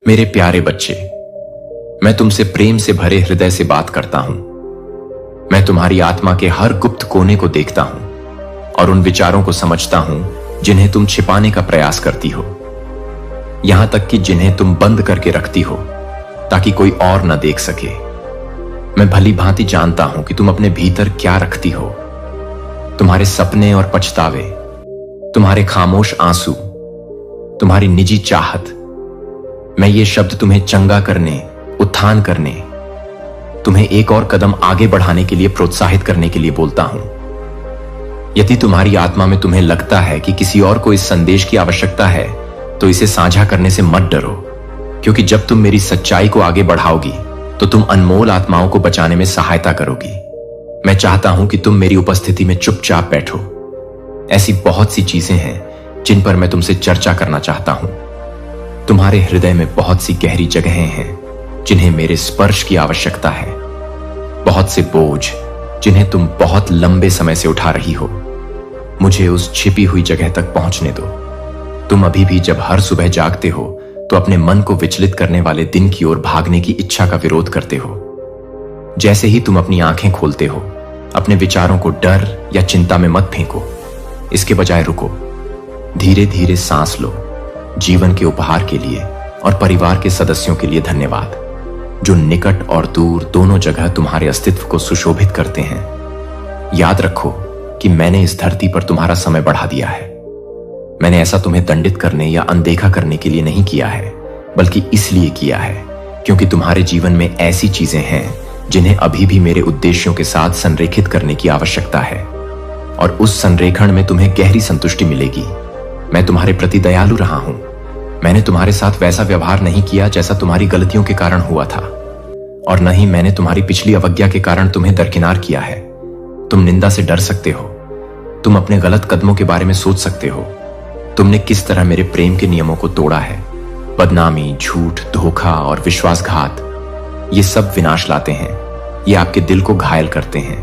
मेरे प्यारे बच्चे, मैं तुमसे प्रेम से भरे हृदय से बात करता हूं। मैं तुम्हारी आत्मा के हर गुप्त कोने को देखता हूं और उन विचारों को समझता हूं जिन्हें तुम छिपाने का प्रयास करती हो, यहां तक कि जिन्हें तुम बंद करके रखती हो ताकि कोई और न देख सके। मैं भली भांति जानता हूं कि तुम अपने भीतर क्या रखती हो, तुम्हारे सपने और पछतावे, तुम्हारे खामोश आंसू, तुम्हारी निजी चाहत। मैं ये शब्द तुम्हें चंगा करने, उत्थान करने, तुम्हें एक और कदम आगे बढ़ाने के लिए प्रोत्साहित करने के लिए बोलता हूं। यदि तुम्हारी आत्मा में तुम्हें लगता है कि किसी और को इस संदेश की आवश्यकता है, तो इसे साझा करने से मत डरो, क्योंकि जब तुम मेरी सच्चाई को आगे बढ़ाओगी तो तुम अनमोल आत्माओं को बचाने में सहायता करोगी। मैं चाहता हूं कि तुम मेरी उपस्थिति में चुपचाप बैठो। ऐसी बहुत सी चीजें हैं जिन पर मैं तुमसे चर्चा करना चाहता हूं। तुम्हारे हृदय में बहुत सी गहरी जगहें हैं जिन्हें मेरे स्पर्श की आवश्यकता है, बहुत से बोझ जिन्हें तुम बहुत लंबे समय से उठा रही हो। मुझे उस छिपी हुई जगह तक पहुंचने दो। तुम अभी भी जब हर सुबह जागते हो तो अपने मन को विचलित करने वाले दिन की ओर भागने की इच्छा का विरोध करते हो। जैसे ही तुम अपनी आंखें खोलते हो, अपने विचारों को डर या चिंता में मत फेंको। इसके बजाय रुको, धीरे धीरे सांस लो। जीवन के उपहार के लिए और परिवार के सदस्यों के लिए धन्यवाद, जो निकट और दूर दोनों जगह तुम्हारे अस्तित्व को सुशोभित करते हैं। याद रखो कि मैंने इस धरती पर तुम्हारा समय बढ़ा दिया है। मैंने ऐसा तुम्हें दंडित करने या अनदेखा करने के लिए नहीं किया है, बल्कि इसलिए किया है क्योंकि तुम्हारे जीवन में ऐसी चीजें हैं जिन्हें अभी भी मेरे उद्देश्यों के साथ संरेखित करने की आवश्यकता है, और उस संरेखण में तुम्हें गहरी संतुष्टि मिलेगी। मैं तुम्हारे प्रति दयालु रहा हूं। मैंने तुम्हारे साथ वैसा व्यवहार नहीं किया जैसा तुम्हारी गलतियों के कारण हुआ था, और न ही मैंने तुम्हारी पिछली अवज्ञा के कारण तुम्हें दरकिनार किया है। तुम निंदा से डर सकते हो, तुम अपने गलत कदमों के बारे में सोच सकते हो। तुमने किस तरह मेरे प्रेम के नियमों को तोड़ा है। बदनामी, झूठ, धोखा और विश्वासघात, ये सब विनाश लाते हैं। ये आपके दिल को घायल करते हैं,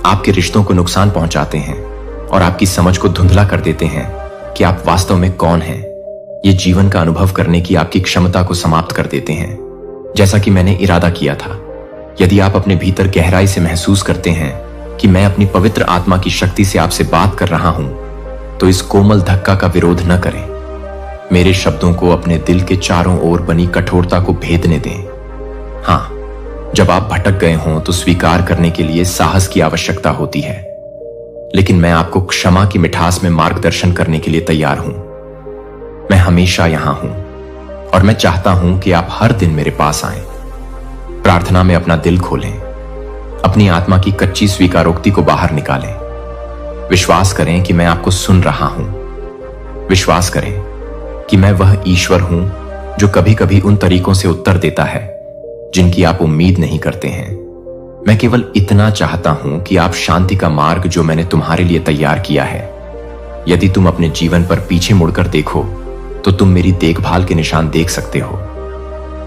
आपके रिश्तों को नुकसान पहुंचाते हैं और आपकी समझ को धुंधला कर देते हैं कि आप वास्तव में कौन हैं। ये जीवन का अनुभव करने की आपकी क्षमता को समाप्त कर देते हैं, जैसा कि मैंने इरादा किया था। यदि आप अपने भीतर गहराई से महसूस करते हैं कि मैं अपनी पवित्र आत्मा की शक्ति से आपसे बात कर रहा हूं, तो इस कोमल धक्का का विरोध न करें। मेरे शब्दों को अपने दिल के चारों ओर बनी कठोरता को भेदने दें। हां, जब आप भटक गए हों तो स्वीकार करने के लिए साहस की आवश्यकता होती है, लेकिन मैं आपको क्षमा की मिठास में मार्गदर्शन करने के लिए तैयार हूं। मैं हमेशा यहां हूं और मैं चाहता हूं कि आप हर दिन मेरे पास आएं। प्रार्थना में अपना दिल खोलें, अपनी आत्मा की कच्ची स्वीकारोक्ति को बाहर निकालें। विश्वास करें कि मैं आपको सुन रहा हूं। विश्वास करें कि मैं वह ईश्वर हूं जो कभी कभी उन तरीकों से उत्तर देता है जिनकी आप उम्मीद नहीं करते हैं। मैं केवल इतना चाहता हूं कि आप शांति का मार्ग जो मैंने तुम्हारे लिए तैयार किया है, यदि तुम अपने जीवन पर पीछे मुड़कर देखो तो तुम मेरी देखभाल के निशान देख सकते हो,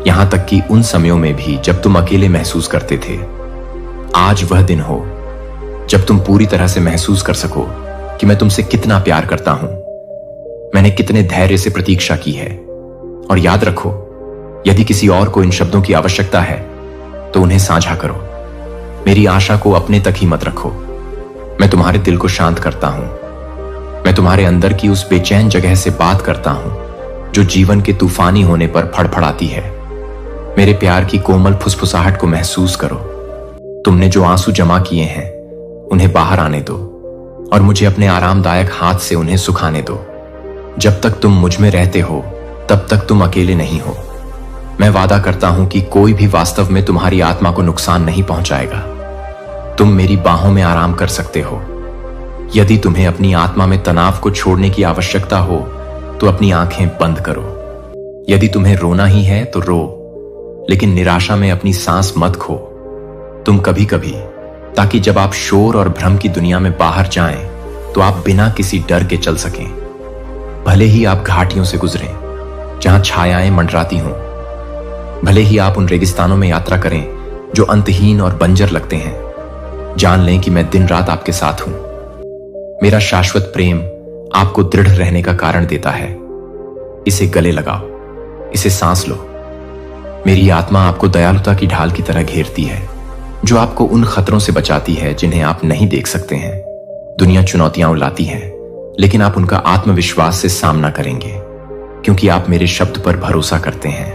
यहां तक कि उन समयों में भी जब तुम अकेले महसूस करते थे। आज वह दिन हो जब तुम पूरी तरह से महसूस कर सको कि मैं तुमसे कितना प्यार करता हूं। मैंने कितने धैर्य से प्रतीक्षा की है। और याद रखो, यदि किसी और को इन शब्दों की आवश्यकता है तो उन्हें साझा करो। मेरी आशा को अपने तक ही मत रखो। मैं तुम्हारे दिल को शांत करता हूं। मैं तुम्हारे अंदर की उस बेचैन जगह से बात करता हूं जो जीवन के तूफानी होने पर फड़फड़ाती है। मेरे प्यार की कोमल फुसफुसाहट को महसूस करो। तुमने जो आंसू जमा किए हैं उन्हें बाहर आने दो और मुझे अपने आरामदायक हाथ से उन्हें सुखाने दो। जब तक तुम मुझ में रहते हो तब तक तुम अकेले नहीं हो। मैं वादा करता हूं कि कोई भी वास्तव में तुम्हारी आत्मा को नुकसान नहीं पहुंचाएगा। तुम मेरी बाहों में आराम कर सकते हो। यदि तुम्हें अपनी आत्मा में तनाव को छोड़ने की आवश्यकता हो तो अपनी आंखें बंद करो। यदि तुम्हें रोना ही है तो रो, लेकिन निराशा में अपनी सांस मत खो। तुम कभी कभी, ताकि जब आप शोर और भ्रम की दुनिया में बाहर जाएं तो आप बिना किसी डर के चल सकें। भले ही आप घाटियों से गुजरें जहां छायाएं मंडराती हों, भले ही आप उन रेगिस्तानों में यात्रा करें जो अंतहीन और बंजर लगते हैं, जान लें कि मैं दिन रात आपके साथ हूं। मेरा शाश्वत प्रेम आपको दृढ़ रहने का कारण देता है। इसे गले लगाओ, इसे सांस लो मेरी आत्मा आपको दयालुता की ढाल की तरह घेरती है, जो आपको उन खतरों से बचाती है जिन्हें आप नहीं देख सकते हैं। दुनिया चुनौतियां लाती है, लेकिन आप उनका आत्मविश्वास से सामना करेंगे, क्योंकि आप मेरे शब्द पर भरोसा करते हैं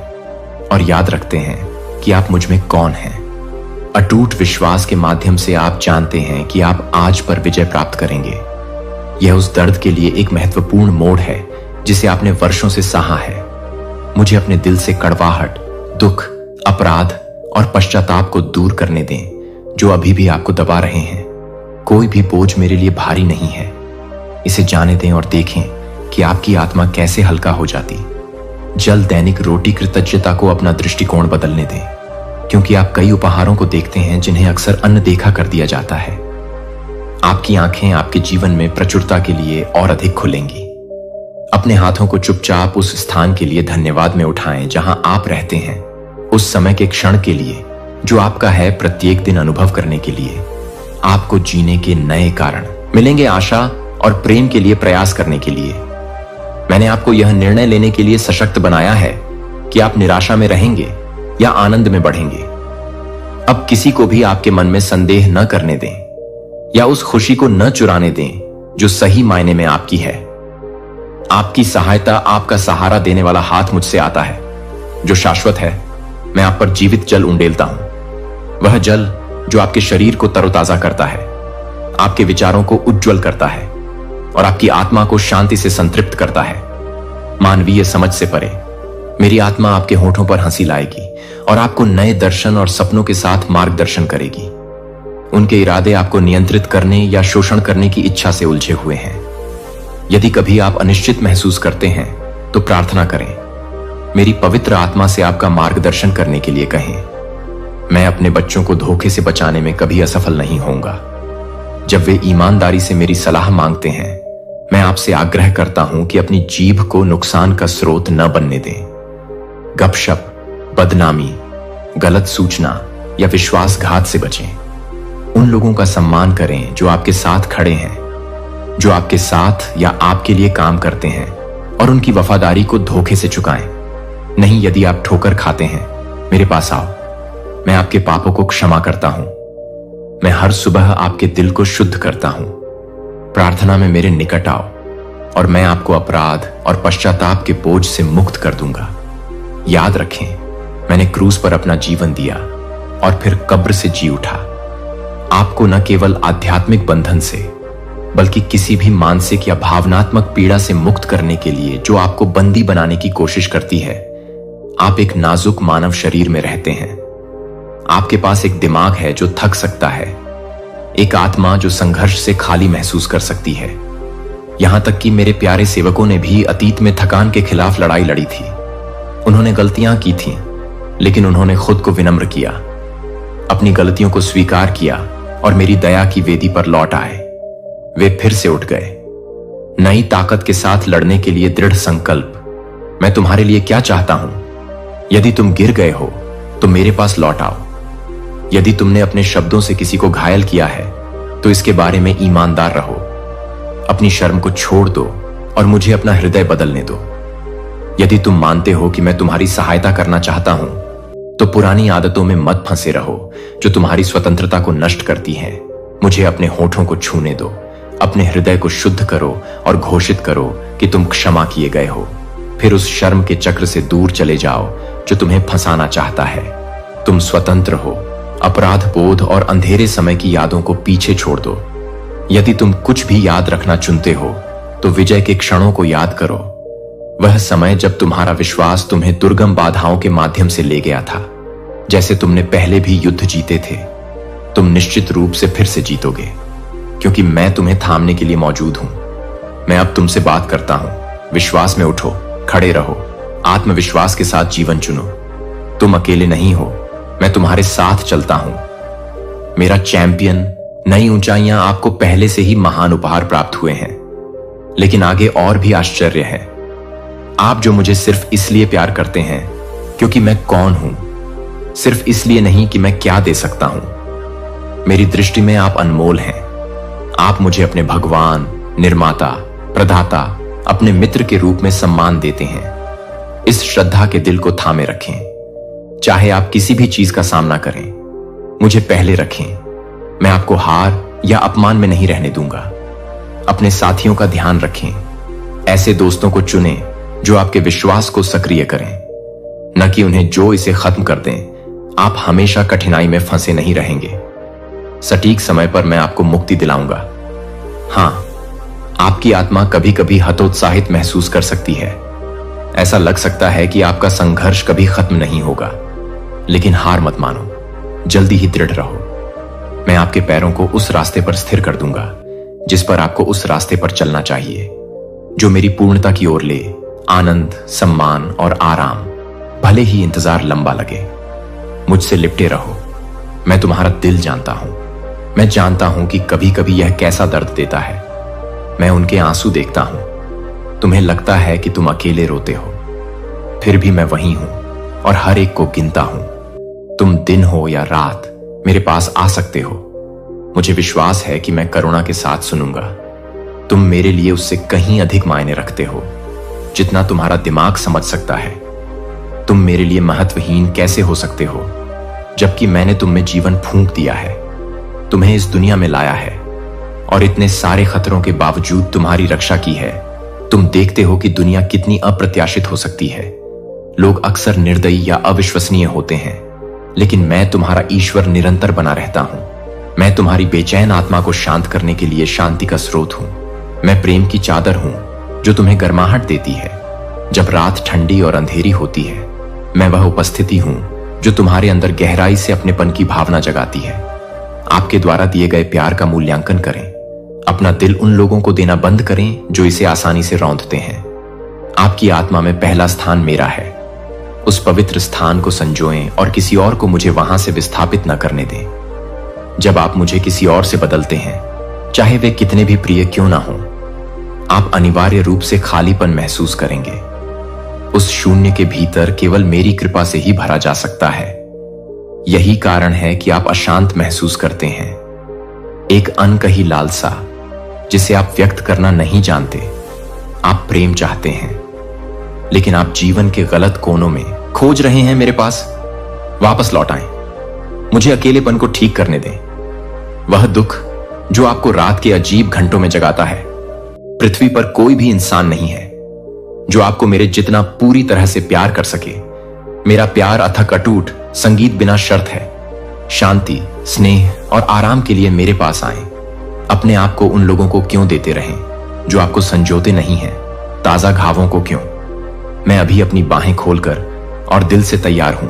और याद रखते हैं कि आप मुझ में कौन हैं। अटूट विश्वास के माध्यम से आप जानते हैं कि आप आज पर विजय प्राप्त करेंगे। यह उस दर्द के लिए एक महत्वपूर्ण मोड़ है जिसे आपने वर्षों से सहा है। मुझे अपने दिल से कड़वाहट, दुख, अपराध और पश्चाताप को दूर करने दें जो अभी भी आपको दबा रहे हैं। कोई भी बोझ मेरे लिए भारी नहीं है। इसे जाने दें और देखें कि आपकी आत्मा कैसे हल्का हो जाती। जल दैनिक रोटी कृतज्ञता को अपना दृष्टिकोण बदलने दें, क्योंकि आप कई उपहारों को देखते हैं जिन्हें अक्सर अनदेखा कर दिया जाता है। आपकी आंखें आपके जीवन में प्रचुरता के लिए और अधिक खुलेंगी। अपने हाथों को चुपचाप उस स्थान के लिए धन्यवाद में उठाएं जहां आप रहते हैं, उस समय के क्षण के लिए जो आपका है, प्रत्येक दिन अनुभव करने के लिए। आपको जीने के नए कारण मिलेंगे, आशा और प्रेम के लिए प्रयास करने के लिए। मैंने आपको यह निर्णय लेने के लिए सशक्त बनाया है कि आप निराशा में रहेंगे या आनंद में बढ़ेंगे। अब किसी को भी आपके मन में संदेह न करने दें या उस खुशी को न चुराने दें जो सही मायने में आपकी है। आपकी सहायता, आपका सहारा देने वाला हाथ मुझसे आता है जो शाश्वत है। मैं आप पर जीवित जल उंडेलता हूं, वह जल जो आपके शरीर को तरोताजा करता है, आपके विचारों को उज्जवल करता है और आपकी आत्मा को शांति से संतृप्त करता है। मानवीय समझ से परे मेरी आत्मा आपके होठों पर हंसी लाएगी और आपको नए दर्शन और सपनों के साथ मार्गदर्शन करेगी। उनके इरादे आपको नियंत्रित करने या शोषण करने की इच्छा से उलझे हुए हैं। यदि कभी आप अनिश्चित महसूस करते हैं तो प्रार्थना करें, मेरी पवित्र आत्मा से आपका मार्गदर्शन करने के लिए कहें। मैं अपने बच्चों को धोखे से बचाने में कभी असफल नहीं होऊंगा। जब वे ईमानदारी से मेरी सलाह मांगते हैं, मैं आपसे आग्रह करता हूं कि अपनी जीभ को नुकसान का स्रोत न बनने दें। गपशप, बदनामी, गलत सूचना या विश्वासघात से बचें। उन लोगों का सम्मान करें जो आपके साथ खड़े हैं, जो आपके साथ या आपके लिए काम करते हैं, और उनकी वफादारी को धोखे से चुकाएं। नहीं, यदि आप ठोकर खाते हैं, मेरे पास आओ, मैं आपके पापों को क्षमा करता हूं। मैं हर सुबह आपके दिल को शुद्ध करता हूं। प्रार्थना में मेरे निकट आओ और मैं आपको अपराध और पश्चाताप के बोझ से मुक्त कर दूंगा। याद रखें, मैंने क्रूस पर अपना जीवन दिया और फिर कब्र से जी उठा। आपको न केवल आध्यात्मिक बंधन से, बल्कि किसी भी मानसिक या भावनात्मक पीड़ा से मुक्त करने के लिए जो आपको बंदी बनाने की कोशिश करती है। आप एक नाजुक मानव शरीर में रहते हैं। आपके पास एक दिमाग है जो थक सकता है, एक आत्मा जो संघर्ष से खाली महसूस कर सकती है। यहां तक कि मेरे प्यारे सेवकों ने भी अतीत में थकान के खिलाफ लड़ाई लड़ी थी। उन्होंने गलतियां की थीं, लेकिन उन्होंने खुद को विनम्र किया, अपनी गलतियों को स्वीकार किया और मेरी दया की वेदी पर लौट आए। वे फिर से उठ गए, नई ताकत के साथ लड़ने के लिए दृढ़ संकल्प। मैं तुम्हारे लिए क्या चाहता हूं? यदि तुम गिर गए हो तो मेरे पास लौट आओ। यदि तुमने अपने शब्दों से किसी को घायल किया है तो इसके बारे में ईमानदार रहो। अपनी शर्म को छोड़ दो और मुझे अपना हृदय बदलने दो। यदि तुम मानते हो कि मैं तुम्हारी सहायता करना चाहता हूं तो पुरानी आदतों में मत फंसे रहो जो तुम्हारी स्वतंत्रता को नष्ट करती हैं। मुझे अपने होठों को छूने दो, अपने हृदय को शुद्ध करो और घोषित करो कि तुम क्षमा किए गए हो। फिर उस शर्म के चक्र से दूर चले जाओ जो तुम्हें फंसाना चाहता है। तुम स्वतंत्र हो। अपराध बोध और अंधेरे समय की यादों को पीछे छोड़ दो। यदि तुम कुछ भी याद रखना चुनते हो तो विजय के क्षणों को याद करो। वह समय जब तुम्हारा विश्वास तुम्हें दुर्गम बाधाओं के माध्यम से ले गया था। जैसे तुमने पहले भी युद्ध जीते थे, तुम निश्चित रूप से फिर से जीतोगे, क्योंकि मैं तुम्हें थामने के लिए मौजूद हूं। मैं अब तुमसे बात करता हूं। विश्वास में उठो, खड़े रहो, आत्मविश्वास के साथ जीवन चुनो। तुम अकेले नहीं हो, मैं तुम्हारे साथ चलता हूं। मेरा चैंपियन। नई ऊंचाइयां आपको पहले से ही महान उपहार प्राप्त हुए हैं, लेकिन आगे और भी आश्चर्य है। आप जो मुझे सिर्फ इसलिए प्यार करते हैं क्योंकि मैं कौन हूं, सिर्फ इसलिए नहीं कि मैं क्या दे सकता हूं। मेरी दृष्टि में आप अनमोल हैं। आप मुझे अपने भगवान, निर्माता, प्रदाता, अपने मित्र के रूप में सम्मान देते हैं। इस श्रद्धा के दिल को थामे रखें। चाहे आप किसी भी चीज का सामना करें, मुझे पहले रखें। मैं आपको हार या अपमान में नहीं रहने दूंगा। अपने साथियों का ध्यान रखें। ऐसे दोस्तों को चुनें जो आपके विश्वास को सक्रिय करें, न कि उन्हें जो इसे खत्म कर दें। आप हमेशा कठिनाई में फंसे नहीं रहेंगे। सटीक समय पर मैं आपको मुक्ति दिलाऊंगा। हां, आपकी आत्मा कभी कभी हतोत्साहित महसूस कर सकती है। ऐसा लग सकता है कि आपका संघर्ष कभी खत्म नहीं होगा, लेकिन हार मत मानो, जल्दी ही दृढ़ रहो। मैं आपके पैरों को उस रास्ते पर स्थिर कर दूंगा जिस पर आपको उस रास्ते पर चलना चाहिए, जो मेरी पूर्णता की ओर ले। आनंद, सम्मान और आराम, भले ही इंतजार लंबा लगे। मुझसे लिपटे रहो। मैं तुम्हारा दिल जानता हूं। मैं जानता हूं कि कभी कभी यह कैसा दर्द देता है। मैं उनके आंसू देखता हूं। तुम्हें लगता है कि तुम अकेले रोते हो, फिर भी मैं वहीं हूं और हर एक को गिनता हूं। तुम दिन हो या रात मेरे पास आ सकते हो। मुझे विश्वास है कि मैं करुणा के साथ सुनूंगा। तुम मेरे लिए उससे कहीं अधिक मायने रखते हो जितना तुम्हारा दिमाग समझ सकता है। तुम मेरे लिए महत्वहीन कैसे हो सकते हो, जबकि मैंने तुम में जीवन फूंक दिया है, तुम्हें इस दुनिया में लाया है और इतने सारे खतरों के बावजूद तुम्हारी रक्षा की है। तुम देखते हो कि दुनिया कितनी अप्रत्याशित हो सकती है। लोग अक्सर निर्दयी या अविश्वसनीय होते हैं, लेकिन मैं तुम्हारा ईश्वर निरंतर बना रहता हूं। मैं तुम्हारी बेचैन आत्मा को शांत करने के लिए शांति का स्रोत हूं। मैं प्रेम की चादर हूं जो तुम्हें गर्माहट देती है जब रात ठंडी और अंधेरी होती है। मैं वह उपस्थिति हूं जो तुम्हारे अंदर गहराई से अपनेपन की भावना जगाती है। आपके द्वारा दिए गए प्यार का मूल्यांकन करें। अपना दिल उन लोगों को देना बंद करें जो इसे आसानी से रौंदते हैं। आपकी आत्मा में पहला स्थान मेरा है। उस पवित्र स्थान को संजोएं और किसी और को मुझे वहां से विस्थापित न करने दें। जब आप मुझे किसी और से बदलते हैं, चाहे वे कितने भी प्रिय क्यों ना हों, आप अनिवार्य रूप से खालीपन महसूस करेंगे। उस शून्य के भीतर केवल मेरी कृपा से ही भरा जा सकता है। यही कारण है कि आप अशांत महसूस करते हैं, एक अनकही लालसा जिसे आप व्यक्त करना नहीं जानते। आप प्रेम चाहते हैं, लेकिन आप जीवन के गलत कोनों में खोज रहे हैं। मेरे पास वापस लौट आएं। मुझे अकेलेपन को ठीक करने दें। वह दुख जो आपको रात के अजीब घंटों में जगाता है। पृथ्वी पर कोई भी इंसान नहीं है जो आपको मेरे जितना पूरी तरह से प्यार कर सके। मेरा प्यार अथक, अटूट, संगीत बिना शर्त है। शांति, स्नेह और आराम के लिए मेरे पास आएं। अपने आप को उन लोगों को क्यों देते रहें जो आपको संजोते नहीं हैं? ताजा घावों को क्यों? मैं अभी अपनी बाहें खोलकर और दिल से तैयार हूं,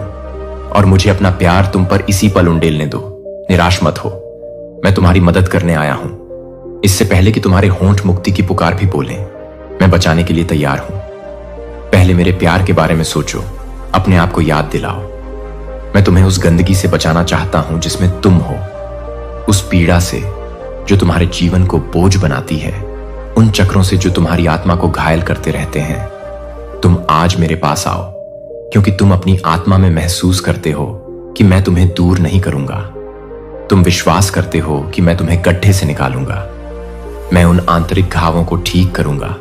और मुझे अपना प्यार तुम पर इसी पल उंडेलने दो। निराश मत हो, मैं तुम्हारी मदद करने आया हूं। इससे पहले कि तुम्हारे होंठ मुक्ति की पुकार भी बोलें, मैं बचाने के लिए तैयार हूं। पहले मेरे प्यार के बारे में सोचो, अपने आप को याद दिलाओ। मैं तुम्हें उस गंदगी से बचाना चाहता हूं जिसमें तुम हो, उस पीड़ा से जो तुम्हारे जीवन को बोझ बनाती है, उन चक्रों से जो तुम्हारी आत्मा को घायल करते रहते हैं। तुम आज मेरे पास आओ, क्योंकि तुम अपनी आत्मा में महसूस करते हो कि मैं तुम्हें दूर नहीं करूंगा। तुम विश्वास करते हो कि मैं तुम्हें गड्ढे से निकालूंगा। मैं उन आंतरिक घावों को ठीक करूंगा।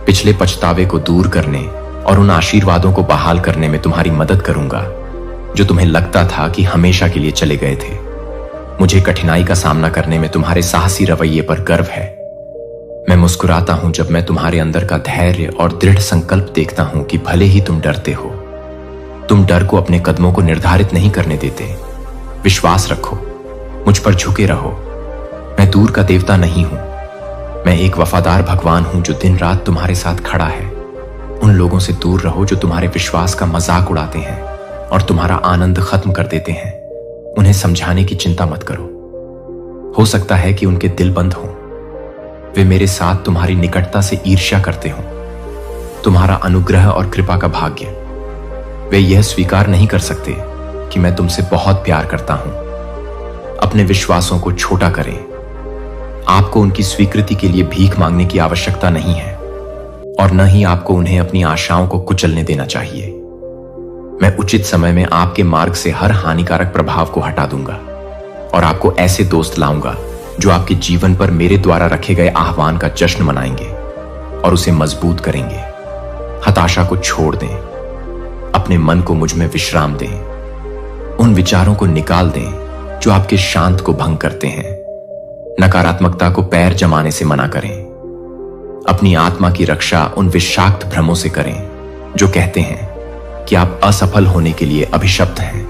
पिछले पछतावे को दूर करने और उन आशीर्वादों को बहाल करने में तुम्हारी मदद करूंगा जो तुम्हें लगता था कि हमेशा के लिए चले गए थे। मुझे कठिनाई का सामना करने में तुम्हारे साहसी रवैये पर गर्व है। मैं मुस्कुराता हूं जब मैं तुम्हारे अंदर का धैर्य और दृढ़ संकल्प देखता हूं कि भले ही तुम डरते हो, तुम डर को अपने कदमों को निर्धारित नहीं करने देते। विश्वास रखो, मुझ पर झुके रहो। मैं दूर का देवता नहीं हूं, मैं एक वफादार भगवान हूं जो दिन रात तुम्हारे साथ खड़ा है। उन लोगों से दूर रहो जो तुम्हारे विश्वास का मजाक उड़ाते हैं और तुम्हारा आनंद खत्म कर देते हैं। उन्हें समझाने की चिंता मत करो। हो सकता है कि उनके दिल बंद हों। वे मेरे साथ तुम्हारी निकटता से ईर्ष्या करते हों, तुम्हारा अनुग्रह और कृपा का भाग्य। वे यह स्वीकार नहीं कर सकते कि मैं तुमसे बहुत प्यार करता हूं। अपने विश्वासों को छोटा करें। आपको उनकी स्वीकृति के लिए भीख मांगने की आवश्यकता नहीं है, और न ही आपको उन्हें अपनी आशाओं को कुचलने देना चाहिए। मैं उचित समय में आपके मार्ग से हर हानिकारक प्रभाव को हटा दूंगा और आपको ऐसे दोस्त लाऊंगा जो आपके जीवन पर मेरे द्वारा रखे गए आह्वान का जश्न मनाएंगे और उसे मजबूत करेंगे। हताशा को छोड़ दें। अपने मन को मुझ में विश्राम दें। उन विचारों को निकाल दें जो आपके शांत को भंग करते हैं। नकारात्मकता को पैर जमाने से मना करें। अपनी आत्मा की रक्षा उन विषाक्त भ्रमों से करें जो कहते हैं कि आप असफल होने के लिए अभिशप्त हैं।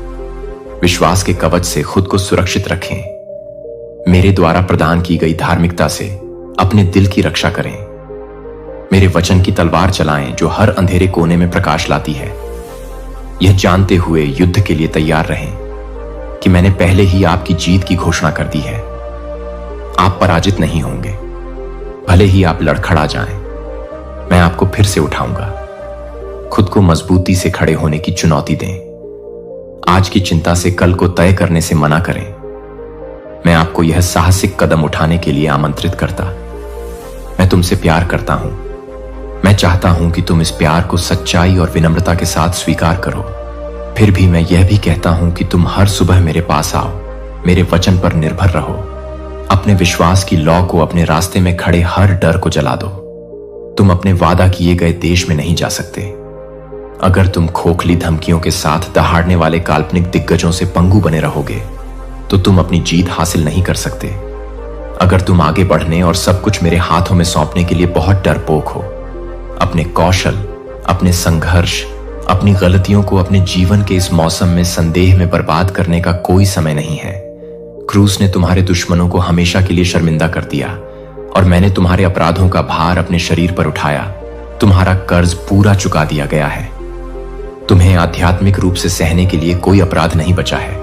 विश्वास के कवच से खुद को सुरक्षित रखें। मेरे द्वारा प्रदान की गई धार्मिकता से अपने दिल की रक्षा करें। मेरे वचन की तलवार चलाएं जो हर अंधेरे कोने में प्रकाश लाती है। यह जानते हुए युद्ध के लिए तैयार रहें कि मैंने पहले ही आपकी जीत की घोषणा कर दी है। आप पराजित नहीं होंगे, भले ही आप लड़खड़ा जाएं, मैं आपको फिर से उठाऊंगा। खुद को मजबूती से खड़े होने की चुनौती दें। आज की चिंता से कल को तय करने से मना करें। मैं आपको यह साहसिक कदम उठाने के लिए आमंत्रित करता। मैं तुमसे प्यार करता हूं। मैं चाहता हूं कि तुम इस प्यार को सच्चाई और विनम्रता के साथ स्वीकार करो। फिर भी मैं यह भी कहता हूं कि तुम हर सुबह मेरे पास आओ, मेरे वचन पर निर्भर रहो। अपने विश्वास की लौ को अपने रास्ते में खड़े हर डर को जला दो। तुम अपने वादा किए गए देश में नहीं जा सकते अगर तुम खोखली धमकियों के साथ दहाड़ने वाले काल्पनिक दिग्गजों से पंगु बने रहोगे तो तुम अपनी जीत हासिल नहीं कर सकते। अगर तुम आगे बढ़ने और सब कुछ मेरे हाथों में सौंपने के लिए बहुत डरपोक हो, अपने कौशल, अपने संघर्ष, अपनी गलतियों को अपने जीवन के इस मौसम में संदेह में बर्बाद करने का कोई समय नहीं है। क्रूस ने तुम्हारे दुश्मनों को हमेशा के लिए शर्मिंदा कर दिया और मैंने तुम्हारे अपराधों का भार अपने शरीर पर उठाया। तुम्हारा कर्ज पूरा चुका दिया गया है। तुम्हें आध्यात्मिक रूप से सहने के लिए कोई अपराध नहीं बचा है।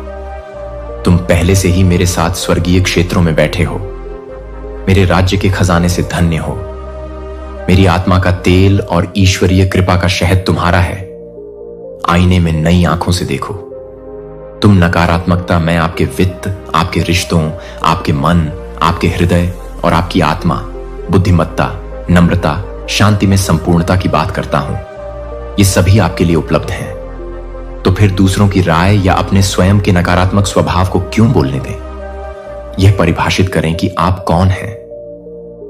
तुम पहले से ही मेरे साथ स्वर्गीय क्षेत्रों में बैठे हो। मेरे राज्य के खजाने से धन्य हो। मेरी आत्मा का तेल और ईश्वरीय कृपा का शहद तुम्हारा है। आईने में नई आंखों से देखो। तुम नकारात्मकता, मैं आपके वित्त, आपके रिश्तों, आपके मन, आपके हृदय और आपकी आत्मा, बुद्धिमत्ता, नम्रता, शांति में संपूर्णता की बात करता हूं। ये सभी आपके लिए उपलब्ध हैं। तो फिर दूसरों की राय या अपने स्वयं के नकारात्मक स्वभाव को क्यों बोलने दें? यह परिभाषित करें कि आप कौन हैं।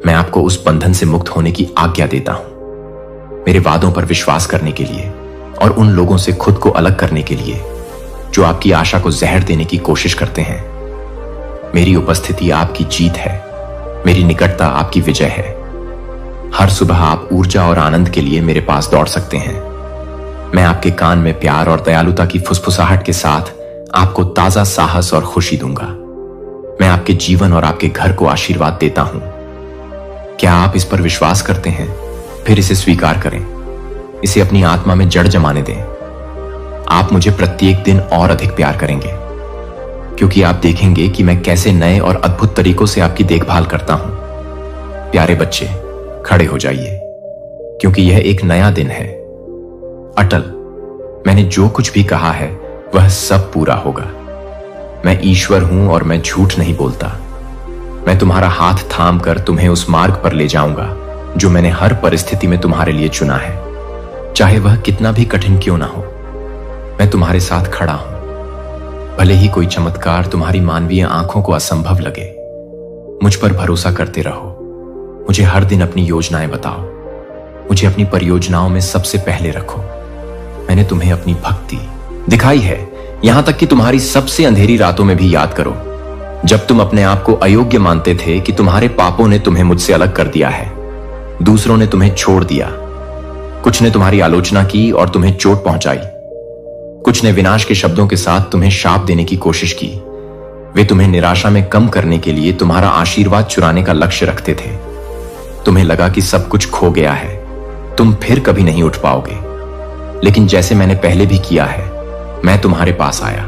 मैं आपको उस बंधन से मुक्त होने की आज्ञा देता हूं। मेरे वादों पर विश्वास करने के लिए और उन लोगों से खुद को अलग करने के लिए जो आपकी आशा को जहर देने की कोशिश करते हैं। मेरी उपस्थिति आपकी जीत है। मेरी निकटता आपकी विजय है। हर सुबह आप ऊर्जा और आनंद के लिए मेरे पास दौड़ सकते हैं। मैं आपके कान में प्यार और दयालुता की फुसफुसाहट के साथ आपको ताजा साहस और खुशी दूंगा। मैं आपके जीवन और आपके घर को आशीर्वाद देता हूं। क्या आप इस पर विश्वास करते हैं? फिर इसे स्वीकार करें। इसे अपनी आत्मा में जड़ जमाने दें। आप मुझे प्रत्येक दिन और अधिक प्यार करेंगे क्योंकि आप देखेंगे कि मैं कैसे नए और अद्भुत तरीकों से आपकी देखभाल करता हूं। प्यारे बच्चे, खड़े हो जाइए क्योंकि यह एक नया दिन है। अटल, मैंने जो कुछ भी कहा है वह सब पूरा होगा। मैं ईश्वर हूं और मैं झूठ नहीं बोलता। मैं तुम्हारा हाथ थाम कर तुम्हें उस मार्ग पर ले जाऊंगा जो मैंने हर परिस्थिति में तुम्हारे लिए चुना है, चाहे वह कितना भी कठिन क्यों ना हो। मैं तुम्हारे साथ खड़ा हूं। भले ही कोई चमत्कार तुम्हारी मानवीय आंखों को असंभव लगे, मुझ पर भरोसा करते रहो। मुझे हर दिन अपनी योजनाएं बताओ। मुझे अपनी परियोजनाओं में सबसे पहले रखो। मैंने तुम्हें अपनी भक्ति दिखाई है, यहां तक कि तुम्हारी सबसे अंधेरी रातों में भी याद करो, जब तुम अपने आप को अयोग्य मानते थे कि तुम्हारे पापों ने तुम्हें मुझसे अलग कर दिया है। दूसरों ने तुम्हें छोड़ दिया। कुछ ने तुम्हारी आलोचना की और तुम्हें चोट पहुंचाई। कुछ ने विनाश के शब्दों के साथ तुम्हें शाप देने की कोशिश की। वे तुम्हें निराशा में कम करने के लिए तुम्हारा आशीर्वाद चुराने का लक्ष्य रखते थे। तुम्हें लगा कि सब कुछ खो गया है, तुम फिर कभी नहीं उठ पाओगे। लेकिन जैसे मैंने पहले भी किया है, मैं तुम्हारे पास आया।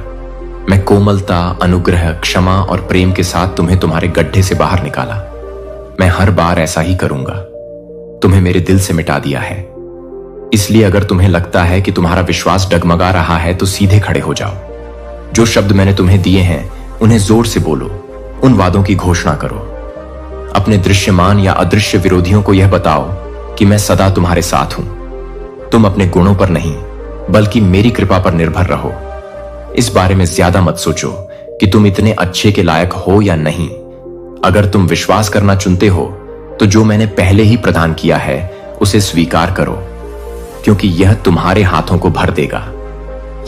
मैं कोमलता, अनुग्रह, क्षमा और प्रेम के साथ तुम्हें तुम्हारे गड्ढे से बाहर निकाला। मैं हर बार ऐसा ही करूंगा। तुम्हें मेरे दिल से मिटा दिया है। इसलिए अगर तुम्हें लगता है कि तुम्हारा विश्वास डगमगा रहा है तो सीधे खड़े हो जाओ। जो शब्द मैंने तुम्हें दिए हैं उन्हें जोर से बोलो। उन वादों की घोषणा करो। अपने दृश्यमान या अदृश्य विरोधियों को यह बताओ कि मैं सदा तुम्हारे साथ हूं। तुम अपने गुणों पर नहीं बल्कि मेरी कृपा पर निर्भर रहो। इस बारे में ज्यादा मत सोचो कि तुम इतने अच्छे के लायक हो या नहीं। अगर तुम विश्वास करना चुनते हो तो जो मैंने पहले ही प्रदान किया है उसे स्वीकार करो, क्योंकि यह तुम्हारे हाथों को भर देगा।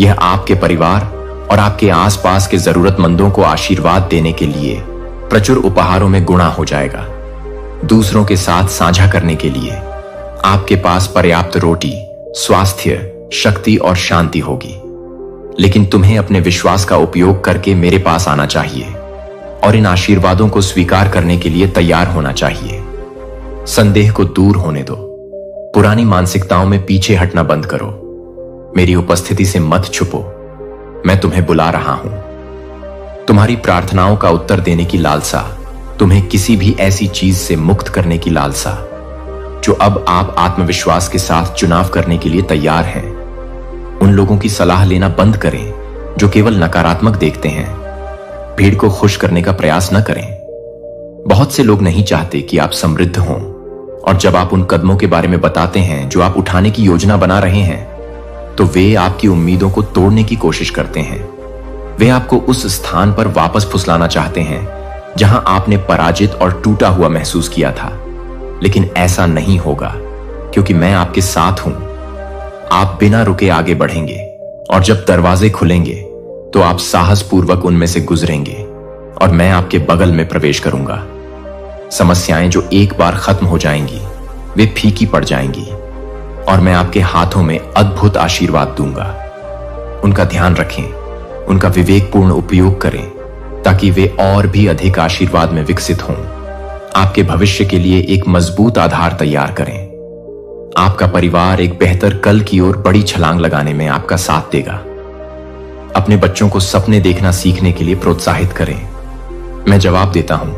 यह आपके परिवार और आपके आसपास के जरूरतमंदों को आशीर्वाद देने के लिए प्रचुर उपहारों में गुणा हो जाएगा। दूसरों के साथ साझा करने के लिए आपके पास पर्याप्त रोटी, स्वास्थ्य, शक्ति और शांति होगी। लेकिन तुम्हें अपने विश्वास का उपयोग करके मेरे पास आना चाहिए और इन आशीर्वादों को स्वीकार करने के लिए तैयार होना चाहिए। संदेह को दूर होने दो, पुरानी मानसिकताओं में पीछे हटना बंद करो। मेरी उपस्थिति से मत छुपो, मैं तुम्हें बुला रहा हूं। तुम्हारी प्रार्थनाओं का उत्तर देने की लालसा, तुम्हें किसी भी ऐसी चीज से मुक्त करने की लालसा जो अब आप आत्मविश्वास के साथ चुनाव करने के लिए तैयार हैं। उन लोगों की सलाह लेना बंद करें जो केवल नकारात्मक देखते हैं। भीड़ को खुश करने का प्रयास न करें। बहुत से लोग नहीं चाहते कि आप समृद्ध हों, और जब आप उन कदमों के बारे में बताते हैं जो आप उठाने की योजना बना रहे हैं, तो वे आपकी उम्मीदों को तोड़ने की कोशिश करते हैं। वे आपको उस स्थान पर वापस फुसलाना चाहते हैं जहां आपने पराजित और टूटा हुआ महसूस किया था। लेकिन ऐसा नहीं होगा, क्योंकि मैं आपके साथ हूं। आप बिना रुके आगे बढ़ेंगे, और जब दरवाजे खुलेंगे तो आप साहसपूर्वक उनमें से गुजरेंगे और मैं आपके बगल में प्रवेश करूंगा। समस्याएं जो एक बार खत्म हो जाएंगी वे फीकी पड़ जाएंगी, और मैं आपके हाथों में अद्भुत आशीर्वाद दूंगा। उनका ध्यान रखें, उनका विवेकपूर्ण उपयोग करें, ताकि वे और भी अधिक आशीर्वाद में विकसित हों। आपके भविष्य के लिए एक मजबूत आधार तैयार करें। आपका परिवार एक बेहतर कल की ओर बड़ी छलांग लगाने में आपका साथ देगा। अपने बच्चों को सपने देखना सीखने के लिए प्रोत्साहित करें। मैं जवाब देता हूं,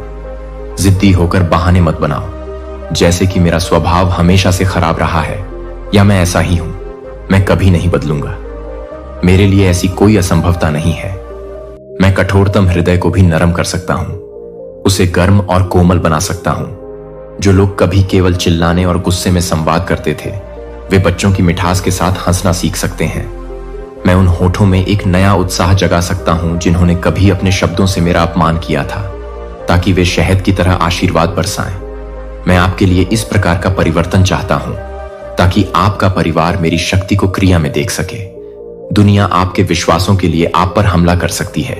जिद्दी होकर बहाने मत बनाओ, जैसे कि मेरा स्वभाव हमेशा से खराब रहा है या मैं ऐसा ही हूं, मैं कभी नहीं बदलूंगा। मेरे लिए ऐसी कोई असंभवता नहीं है। मैं कठोरतम हृदय को भी नरम कर सकता हूं, उसे गर्म और कोमल बना सकता हूं। जो लोग कभी केवल चिल्लाने और गुस्से में संवाद करते थे, वे बच्चों की मिठास के साथ हंसना सीख सकते हैं। मैं उन होठों में एक नया उत्साह जगा सकता हूं जिन्होंने कभी अपने शब्दों से मेरा अपमान किया था, ताकि वे शहद की तरह आशीर्वाद बरसाएं। मैं आपके लिए इस प्रकार का परिवर्तन चाहता हूं, ताकि आपका परिवार मेरी शक्ति को क्रिया में देख सके। दुनिया आपके विश्वासों के लिए आप पर हमला कर सकती है,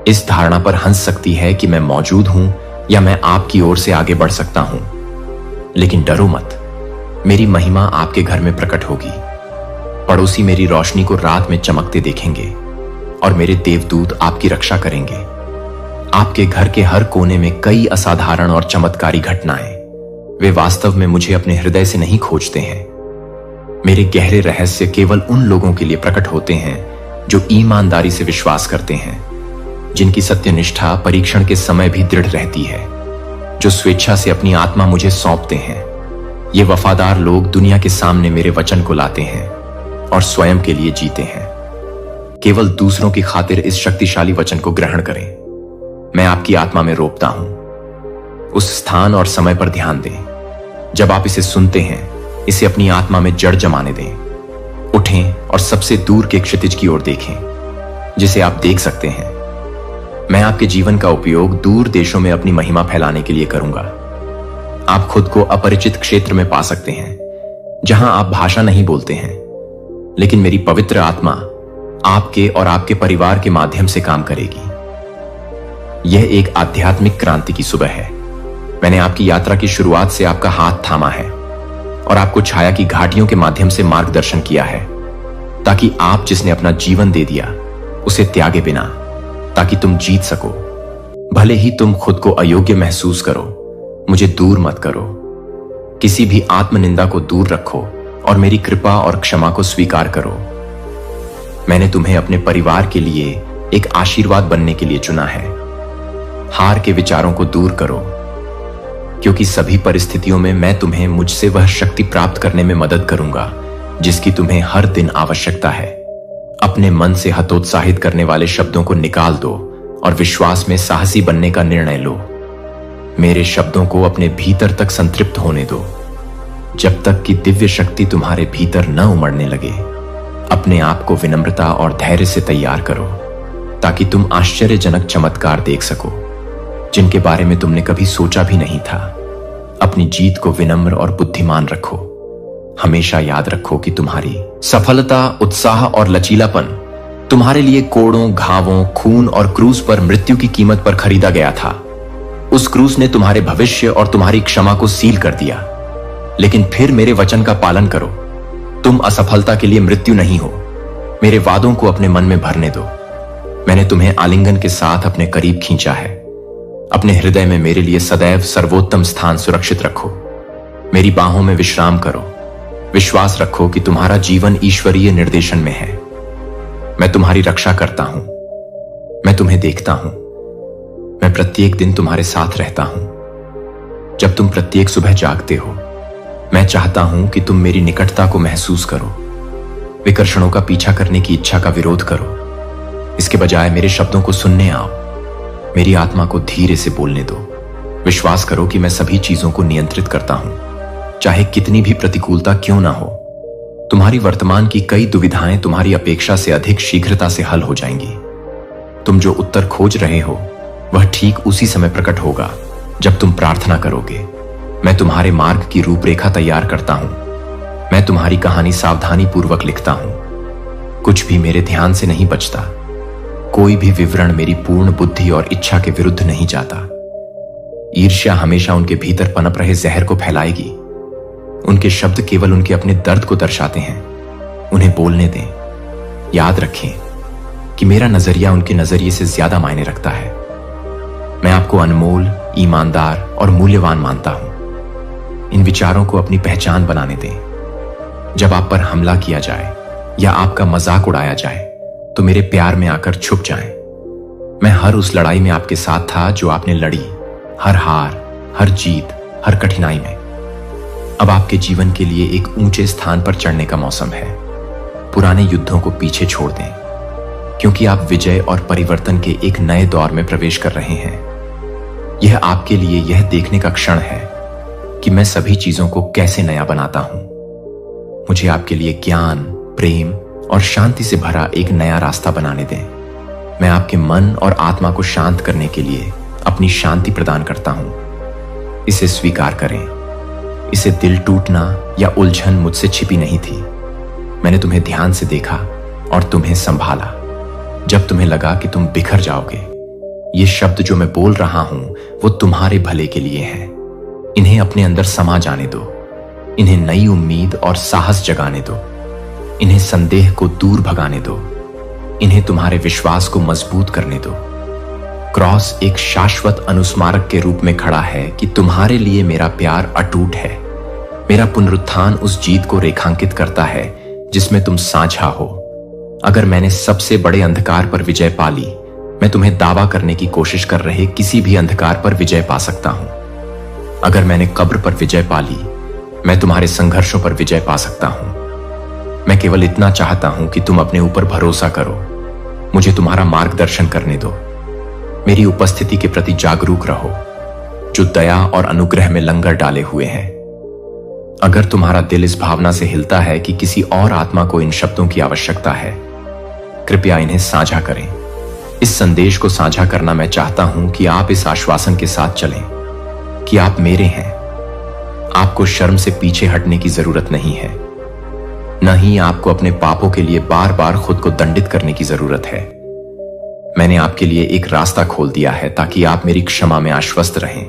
इस धारणा पर हंस सकती है कि मैं मौजूद हूं या मैं आपकी ओर से आगे बढ़ सकता हूं। लेकिन डरो मत, मेरी महिमा आपके घर में प्रकट होगी। पड़ोसी मेरी रोशनी को रात में चमकते देखेंगे, और मेरे देवदूत आपकी रक्षा करेंगे। आपके घर के हर कोने में कई असाधारण और चमत्कारी घटनाएं, वे वास्तव में मुझे अपने हृदय से नहीं खोजते हैं। मेरे गहरे रहस्य केवल उन लोगों के लिए प्रकट होते हैं जो ईमानदारी से विश्वास करते हैं, जिनकी सत्यनिष्ठा परीक्षण के समय भी दृढ़ रहती है, जो स्वेच्छा से अपनी आत्मा मुझे सौंपते हैं। ये वफादार लोग दुनिया के सामने मेरे वचन को लाते हैं और स्वयं के लिए जीते हैं। केवल दूसरों की खातिर इस शक्तिशाली वचन को ग्रहण करें। मैं आपकी आत्मा में रोपता हूं। उस स्थान और समय पर ध्यान दें जब आप इसे सुनते हैं। इसे अपनी आत्मा में जड़ जमाने दें। उठें और सबसे दूर के क्षितिज की ओर देखें, जिसे आप देख सकते हैं। मैं आपके जीवन का उपयोग दूर देशों में अपनी महिमा फैलाने के लिए करूंगा। आप खुद को अपरिचित क्षेत्र में पा सकते हैं, जहां आप भाषा नहीं बोलते हैं, लेकिन मेरी पवित्र आत्मा आपके और आपके परिवार के माध्यम से काम करेगी। यह एक आध्यात्मिक क्रांति की सुबह है। मैंने आपकी यात्रा की शुरुआत से आपका हाथ थामा है और आपको छाया की घाटियों के माध्यम से मार्गदर्शन किया है, ताकि आप जिसने अपना जीवन दे दिया उसे त्यागे बिना, ताकि तुम जीत सको। भले ही तुम खुद को अयोग्य महसूस करो, मुझे दूर मत करो। किसी भी आत्मनिंदा को दूर रखो और मेरी कृपा और क्षमा को स्वीकार करो। मैंने तुम्हें अपने परिवार के लिए एक आशीर्वाद बनने के लिए चुना है। हार के विचारों को दूर करो, क्योंकि सभी परिस्थितियों में मैं तुम्हें मुझसे वह शक्ति प्राप्त करने में मदद करूंगा जिसकी तुम्हें हर दिन आवश्यकता है। अपने मन से हतोत्साहित करने वाले शब्दों को निकाल दो और विश्वास में साहसी बनने का निर्णय लो। मेरे शब्दों को अपने भीतर तक संतृप्त होने दो, जब तक कि दिव्य शक्ति तुम्हारे भीतर न उमड़ने लगे। अपने आप को विनम्रता और धैर्य से तैयार करो, ताकि तुम आश्चर्यजनक चमत्कार देख सको जिनके बारे में तुमने कभी सोचा भी नहीं था। अपनी जीत को विनम्र और बुद्धिमान रखो। हमेशा याद रखो कि तुम्हारी सफलता, उत्साह और लचीलापन तुम्हारे लिए कोड़ों, घावों, खून और क्रूस पर मृत्यु की कीमत पर खरीदा गया था। उस क्रूस ने तुम्हारे भविष्य और तुम्हारी क्षमा को सील कर दिया। लेकिन फिर मेरे वचन का पालन करो। तुम असफलता के लिए मृत्यु नहीं हो। मेरे वादों को अपने मन में भरने दो। मैंने तुम्हें आलिंगन के साथ अपने करीब खींचा है। अपने हृदय में मेरे लिए सदैव सर्वोत्तम स्थान सुरक्षित रखो। मेरी बाहों में विश्राम करो। विश्वास रखो कि तुम्हारा जीवन ईश्वरीय निर्देशन में है। मैं तुम्हारी रक्षा करता हूं। मैं तुम्हें देखता हूं। मैं प्रत्येक दिन तुम्हारे साथ रहता हूं। जब तुम प्रत्येक सुबह जागते हो, मैं चाहता हूं कि तुम मेरी निकटता को महसूस करो। विकर्षणों का पीछा करने की इच्छा का विरोध करो। इसके बजाय मेरे शब्दों को सुनने आओ। मेरी आत्मा को धीरे से बोलने दो। विश्वास करो कि मैं सभी चीजों को नियंत्रित करता हूं, चाहे कितनी भी प्रतिकूलता क्यों ना हो। तुम्हारी वर्तमान की कई दुविधाएं तुम्हारी अपेक्षा से अधिक शीघ्रता से हल हो जाएंगी। तुम जो उत्तर खोज रहे हो वह ठीक उसी समय प्रकट होगा जब तुम प्रार्थना करोगे। मैं तुम्हारे मार्ग की रूपरेखा तैयार करता हूं। मैं तुम्हारी कहानी सावधानी पूर्वक लिखता हूं। कुछ भी मेरे ध्यान से नहीं बचता। कोई भी विवरण मेरी पूर्ण बुद्धि और इच्छा के विरुद्ध नहीं जाता। ईर्ष्या हमेशा उनके भीतर पनप रहे जहर को फैलाएगी। उनके शब्द केवल उनके अपने दर्द को दर्शाते हैं। उन्हें बोलने दें। याद रखें कि मेरा नजरिया उनके नजरिए से ज्यादा मायने रखता है। मैं आपको अनमोल, ईमानदार और मूल्यवान मानता हूं। इन विचारों को अपनी पहचान बनाने दें। जब आप पर हमला किया जाए या आपका मजाक उड़ाया जाए तो मेरे प्यार में आकर छुप जाएं। मैं हर उस लड़ाई में आपके साथ था जो आपने लड़ी, हर हार, हर जीत, हर कठिनाई में। अब आपके जीवन के लिए एक ऊंचे स्थान पर चढ़ने का मौसम है। पुराने युद्धों को पीछे छोड़ दें, क्योंकि आप विजय और परिवर्तन के एक नए दौर में प्रवेश कर रहे हैं। यह आपके लिए यह देखने का क्षण है कि मैं सभी चीजों को कैसे नया बनाता हूं। मुझे आपके लिए ज्ञान, प्रेम और शांति से भरा एक नया रास्ता बनाने दें। मैं आपके मन और आत्मा को शांत करने के लिए अपनी शांति प्रदान करता हूं। इसे स्वीकार करें। इसे दिल टूटना या उलझन मुझसे छिपी नहीं थी। मैंने तुम्हें ध्यान से देखा और तुम्हें संभाला जब तुम्हें लगा कि तुम बिखर जाओगे। ये शब्द जो मैं बोल रहा हूं वो तुम्हारे भले के लिए हैं। इन्हें अपने अंदर समा जाने दो। इन्हें नई उम्मीद और साहस जगाने दो। इन्हें संदेह को दूर भगाने दो। इन्हें तुम्हारे विश्वास को मजबूत करने दो। क्रॉस एक शाश्वत अनुस्मारक के रूप में खड़ा है कि तुम्हारे लिए मेरा प्यार अटूट है। मेरा पुनरुत्थान उस जीत को रेखांकित करता है जिसमें तुम साझा हो। अगर मैंने सबसे बड़े अंधकार पर विजय पा ली, मैं तुम्हें दावा करने की कोशिश कर रहे किसी भी अंधकार पर विजय पा सकता हूं। अगर मैंने कब्र पर विजय पा ली, मैं तुम्हारे संघर्षों पर विजय पा सकता हूं। मैं केवल इतना चाहता हूं कि तुम अपने ऊपर भरोसा करो। मुझे तुम्हारा मार्गदर्शन करने दो। मेरी उपस्थिति के प्रति जागरूक रहो, जो दया और अनुग्रह में लंगर डाले हुए हैं। अगर तुम्हारा दिल इस भावना से हिलता है कि किसी और आत्मा को इन शब्दों की आवश्यकता है, कृपया इन्हें साझा करें। इस संदेश को साझा करना मैं चाहता हूं कि आप इस आश्वासन के साथ चलें कि आप मेरे हैं। आपको शर्म से पीछे हटने की जरूरत नहीं है, न ही आपको अपने पापों के लिए बार बार खुद को दंडित करने की जरूरत है। मैंने आपके लिए एक रास्ता खोल दिया है ताकि आप मेरी क्षमा में आश्वस्त रहें।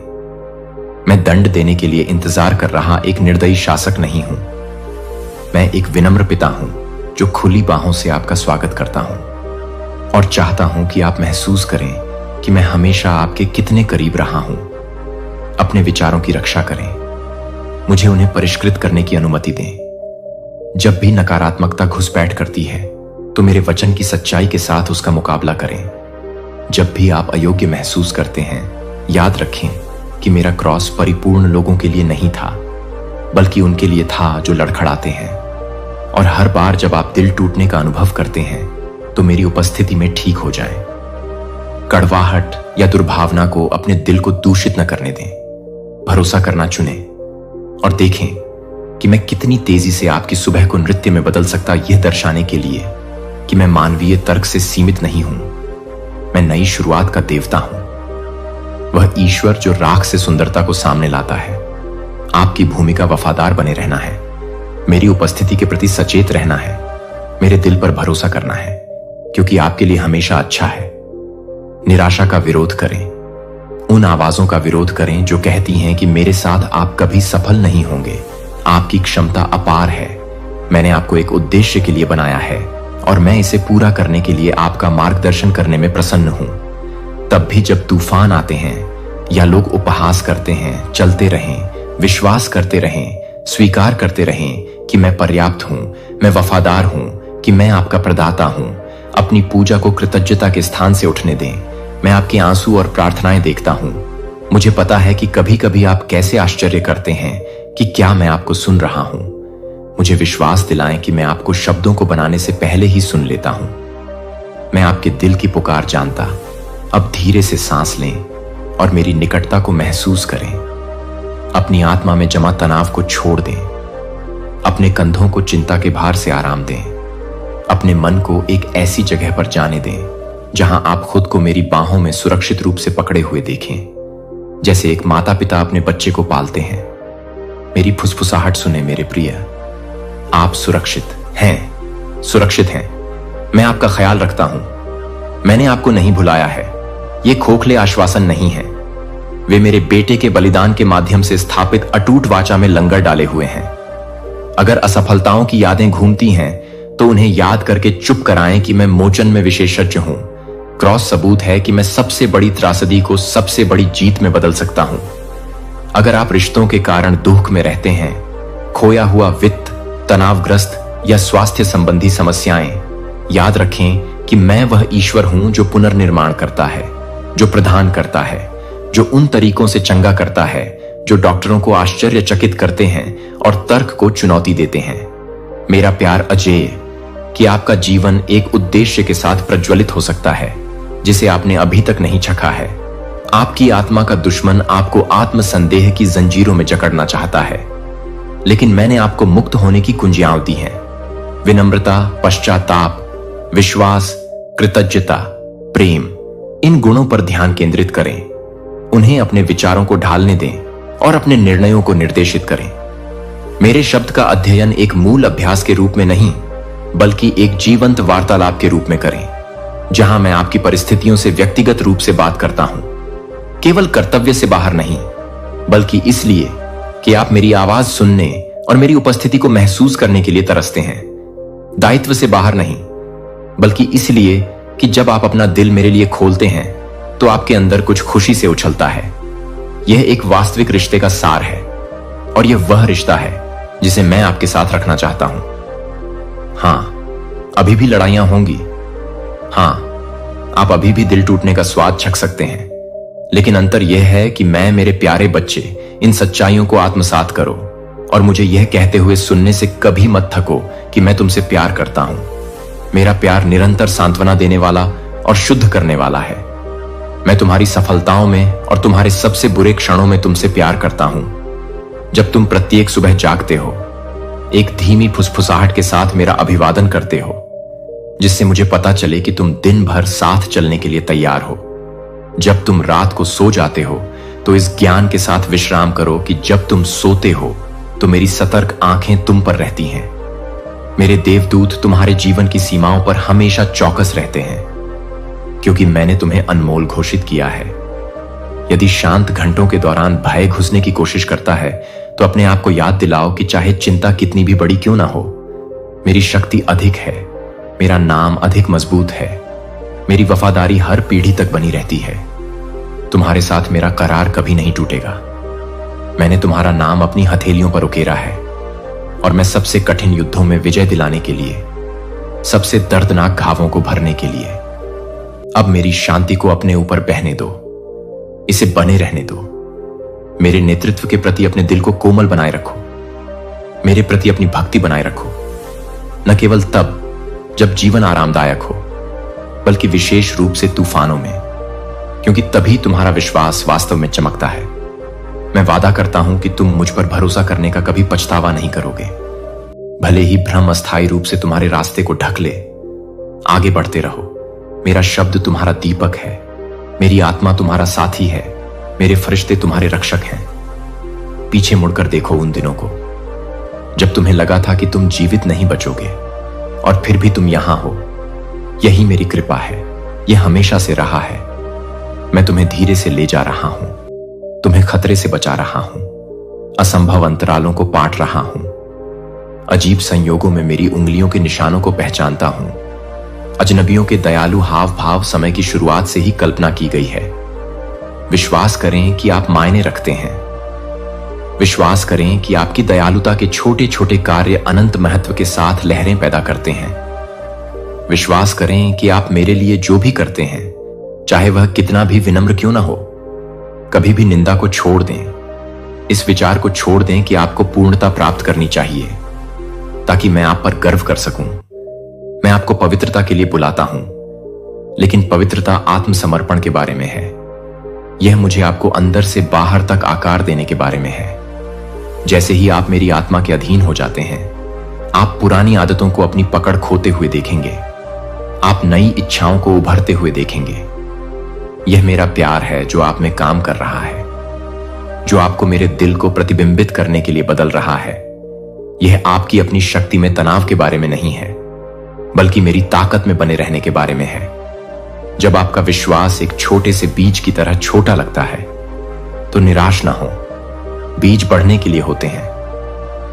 मैं दंड देने के लिए इंतजार कर रहा एक निर्दयी शासक नहीं हूं। मैं एक विनम्र पिता हूं जो खुली बाहों से आपका स्वागत करता हूं और चाहता हूं कि आप महसूस करें कि मैं हमेशा आपके कितने करीब रहा हूं। अपने विचारों की रक्षा करें। मुझे उन्हें परिष्कृत करने की अनुमति दें। जब भी नकारात्मकता घुसपैठ करती है तो मेरे वचन की सच्चाई के साथ उसका मुकाबला करें। जब भी आप अयोग्य महसूस करते हैं, याद रखें कि मेरा क्रॉस परिपूर्ण लोगों के लिए नहीं था, बल्कि उनके लिए था जो लड़खड़ाते हैं। और हर बार जब आप दिल टूटने का अनुभव करते हैं तो मेरी उपस्थिति में ठीक हो जाएं। कड़वाहट या दुर्भावना को अपने दिल को दूषित न करने दें। भरोसा करना चुनें और देखें कि मैं कितनी तेजी से आपकी सुबह को नृत्य में बदल सकता, यह दर्शाने के लिए कि मैं मानवीय तर्क से सीमित नहीं हूं। मैं नई शुरुआत का देवता हूं, वह ईश्वर जो राख से सुंदरता को सामने लाता है। आपकी भूमिका वफादार बने रहना है, मेरी उपस्थिति के प्रति सचेत रहना है, मेरे दिल पर भरोसा करना है। क्योंकि आपके लिए हमेशा अच्छा है। निराशा का विरोध करें, उन आवाजों का विरोध करें जो कहती हैं कि मेरे साथ आप कभी सफल नहीं होंगे। आपकी क्षमता अपार है। मैंने आपको एक उद्देश्य के लिए बनाया है और मैं इसे पूरा करने के लिए आपका मार्गदर्शन करने में प्रसन्न हूं। तब भी जब तूफान आते हैं या लोग उपहास करते हैं, चलते रहें, विश्वास करते रहें, स्वीकार करते रहें कि मैं पर्याप्त हूं, मैं वफादार हूं, कि मैं आपका प्रदाता हूं। अपनी पूजा को कृतज्ञता के स्थान से उठने दें। मैं आपके आंसू और प्रार्थनाएं देखता हूं। मुझे पता है कि कभी कभी आप कैसे आश्चर्य करते हैं कि क्या मैं आपको सुन रहा हूं। मुझे विश्वास दिलाएं कि मैं आपको शब्दों को बनाने से पहले ही सुन लेता हूं। मैं आपके दिल की पुकार जानता। अब धीरे से सांस लें और मेरी निकटता को महसूस करें। अपनी आत्मा में जमा तनाव को छोड़ दें। अपने कंधों को चिंता के भार से आराम दें। अपने मन को एक ऐसी जगह पर जाने दें जहां आप खुद को मेरी बाहों में सुरक्षित रूप से पकड़े हुए देखें, जैसे एक माता पिता अपने बच्चे को पालते हैं। मेरी फुसफुसाहट सुने मेरे प्रिय। आप सुरक्षित हैं, सुरक्षित हैं। मैं आपका ख्याल रखता हूं। मैंने आपको नहीं भुलाया है। ये खोखले आश्वासन नहीं है। वे मेरे बेटे के बलिदान के माध्यम से स्थापित अटूट वाचा में लंगर डाले हुए हैं। अगर असफलताओं की यादें घूमती हैं तो उन्हें याद करके चुप कराएं कि मैं मोचन में विशेषज्ञ हूं। क्रॉस सबूत है कि मैं सबसे बड़ी त्रासदी को सबसे बड़ी जीत में बदल सकता हूं। अगर आप रिश्तों के कारण दुख में रहते हैं, खोया हुआ वित्त, तनावग्रस्त या स्वास्थ्य संबंधी समस्याएं, याद रखें कि मैं वह ईश्वर हूं जो पुनर्निर्माण करता है, जो प्रदान करता है, जो उन तरीकों से चंगा करता है जो डॉक्टरों को आश्चर्यचकित करते हैं और तर्क को चुनौती देते हैं। मेरा प्यार अजेय कि आपका जीवन एक उद्देश्य के साथ प्रज्वलित हो सकता है जिसे आपने अभी तक नहीं चखा है। आपकी आत्मा का दुश्मन आपको आत्मसंदेह की जंजीरों में जकड़ना चाहता है, लेकिन मैंने आपको मुक्त होने की कुंजियां दी हैं। विनम्रता, पश्चाताप, विश्वास, कृतज्ञता, प्रेम, इन गुणों पर ध्यान केंद्रित करें। उन्हें अपने विचारों को ढालने दें और अपने निर्णयों को निर्देशित करें। मेरे शब्द का अध्ययन एक मूल अभ्यास के रूप में नहीं, बल्कि एक जीवंत वार्तालाप के रूप में करें, जहां मैं आपकी परिस्थितियों से व्यक्तिगत रूप से बात करता हूं। केवल कर्तव्य से बाहर नहीं, बल्कि इसलिए कि आप मेरी आवाज सुनने और मेरी उपस्थिति को महसूस करने के लिए तरसते हैं। दायित्व से बाहर नहीं, बल्कि इसलिए कि जब आप अपना दिल मेरे लिए खोलते हैं तो आपके अंदर कुछ खुशी से उछलता है। यह एक वास्तविक रिश्ते का सार है और यह वह रिश्ता है जिसे मैं आपके साथ रखना चाहता हूं। हां, अभी भी लड़ाइयां होंगी। हां, आप अभी भी दिल टूटने का स्वाद चख सकते हैं, लेकिन अंतर यह है कि मैं, मेरे प्यारे बच्चे, इन सच्चाइयों को आत्मसात करो और मुझे यह कहते हुए सुनने से कभी मत थको कि मैं तुमसे प्यार करता हूं। मेरा प्यार निरंतर सांत्वना देने वाला और शुद्ध करने वाला है। मैं तुम्हारी सफलताओं में और तुम्हारे सबसे बुरे क्षणों में तुमसे प्यार करता हूं। जब तुम प्रत्येक सुबह जागते हो, एक धीमी फुसफुसाहट के साथ मेरा अभिवादन करते हो, जिससे मुझे पता चले कि तुम दिन भर साथ चलने के लिए तैयार हो। जब तुम रात को सो जाते हो तो इस ज्ञान के साथ विश्राम करो कि जब तुम सोते हो तो मेरी सतर्क आंखें तुम पर रहती हैं। मेरे देवदूत तुम्हारे जीवन की सीमाओं पर हमेशा चौकस रहते हैं, क्योंकि मैंने तुम्हें अनमोल घोषित किया है। यदि शांत घंटों के दौरान भय घुसने की कोशिश करता है तो अपने आप को याद दिलाओ कि चाहे चिंता कितनी भी बड़ी क्यों ना हो, मेरी शक्ति अधिक है, मेरा नाम अधिक मजबूत है, मेरी वफादारी हर पीढ़ी तक बनी रहती है। तुम्हारे साथ मेरा करार कभी नहीं टूटेगा। मैंने तुम्हारा नाम अपनी हथेलियों पर उकेरा है और मैं सबसे कठिन युद्धों में विजय दिलाने के लिए, सबसे दर्दनाक घावों को भरने के लिए, अब मेरी शांति को अपने ऊपर बहने दो, इसे बने रहने दो। मेरे नेतृत्व के प्रति अपने दिल को कोमल बनाए रखो, मेरे प्रति अपनी भक्ति बनाए रखो, न केवल तब जब जीवन आरामदायक हो, बल्कि विशेष रूप से तूफानों में, क्योंकि तभी तुम्हारा विश्वास वास्तव में चमकता है। मैं वादा करता हूं कि तुम मुझ पर भरोसा करने का कभी पछतावा नहीं करोगे। भले ही भ्रम अस्थायी रूप से तुम्हारे रास्ते को ढक ले, आगे बढ़ते रहो। मेरा शब्द तुम्हारा दीपक है, मेरी आत्मा तुम्हारा साथी है, मेरे फरिश्ते तुम्हारे रक्षक हैं। पीछे मुड़कर देखो उन दिनों को जब तुम्हें लगा था कि तुम जीवित नहीं बचोगे, और फिर भी तुम यहां हो। यही मेरी कृपा है, यह हमेशा से रहा है। मैं तुम्हें धीरे से ले जा रहा हूं, तुम्हें खतरे से बचा रहा हूं, असंभव अंतरालों को पाट रहा हूं। अजीब संयोगों में मेरी उंगलियों के निशानों को पहचानता हूं। अजनबियों के दयालु हाव भाव समय की शुरुआत से ही कल्पना की गई है। विश्वास करें कि आप मायने रखते हैं। विश्वास करें कि आपकी दयालुता के छोटे छोटे कार्य अनंत महत्व के साथ लहरें पैदा करते हैं। विश्वास करें कि आप मेरे लिए जो भी करते हैं, चाहे वह कितना भी विनम्र क्यों ना हो, कभी भी निंदा को छोड़ दें। इस विचार को छोड़ दें कि आपको पूर्णता प्राप्त करनी चाहिए, ताकि मैं आप पर गर्व कर सकूं। मैं आपको पवित्रता के लिए बुलाता हूं, लेकिन पवित्रता आत्मसमर्पण के बारे में है। यह मुझे आपको अंदर से बाहर तक आकार देने के बारे में है। जैसे ही आप मेरी आत्मा के अधीन हो जाते हैं, आप पुरानी आदतों को अपनी पकड़ खोते हुए देखेंगे। आप नई इच्छाओं को उभरते हुए देखेंगे। यह मेरा प्यार है जो आप में काम कर रहा है, जो आपको मेरे दिल को प्रतिबिंबित करने के लिए बदल रहा है। यह आपकी अपनी शक्ति में तनाव के बारे में नहीं है, बल्कि मेरी ताकत में बने रहने के बारे में है। जब आपका विश्वास एक छोटे से बीज की तरह छोटा लगता है, तो निराश ना हो। बीज बढ़ने के लिए होते हैं।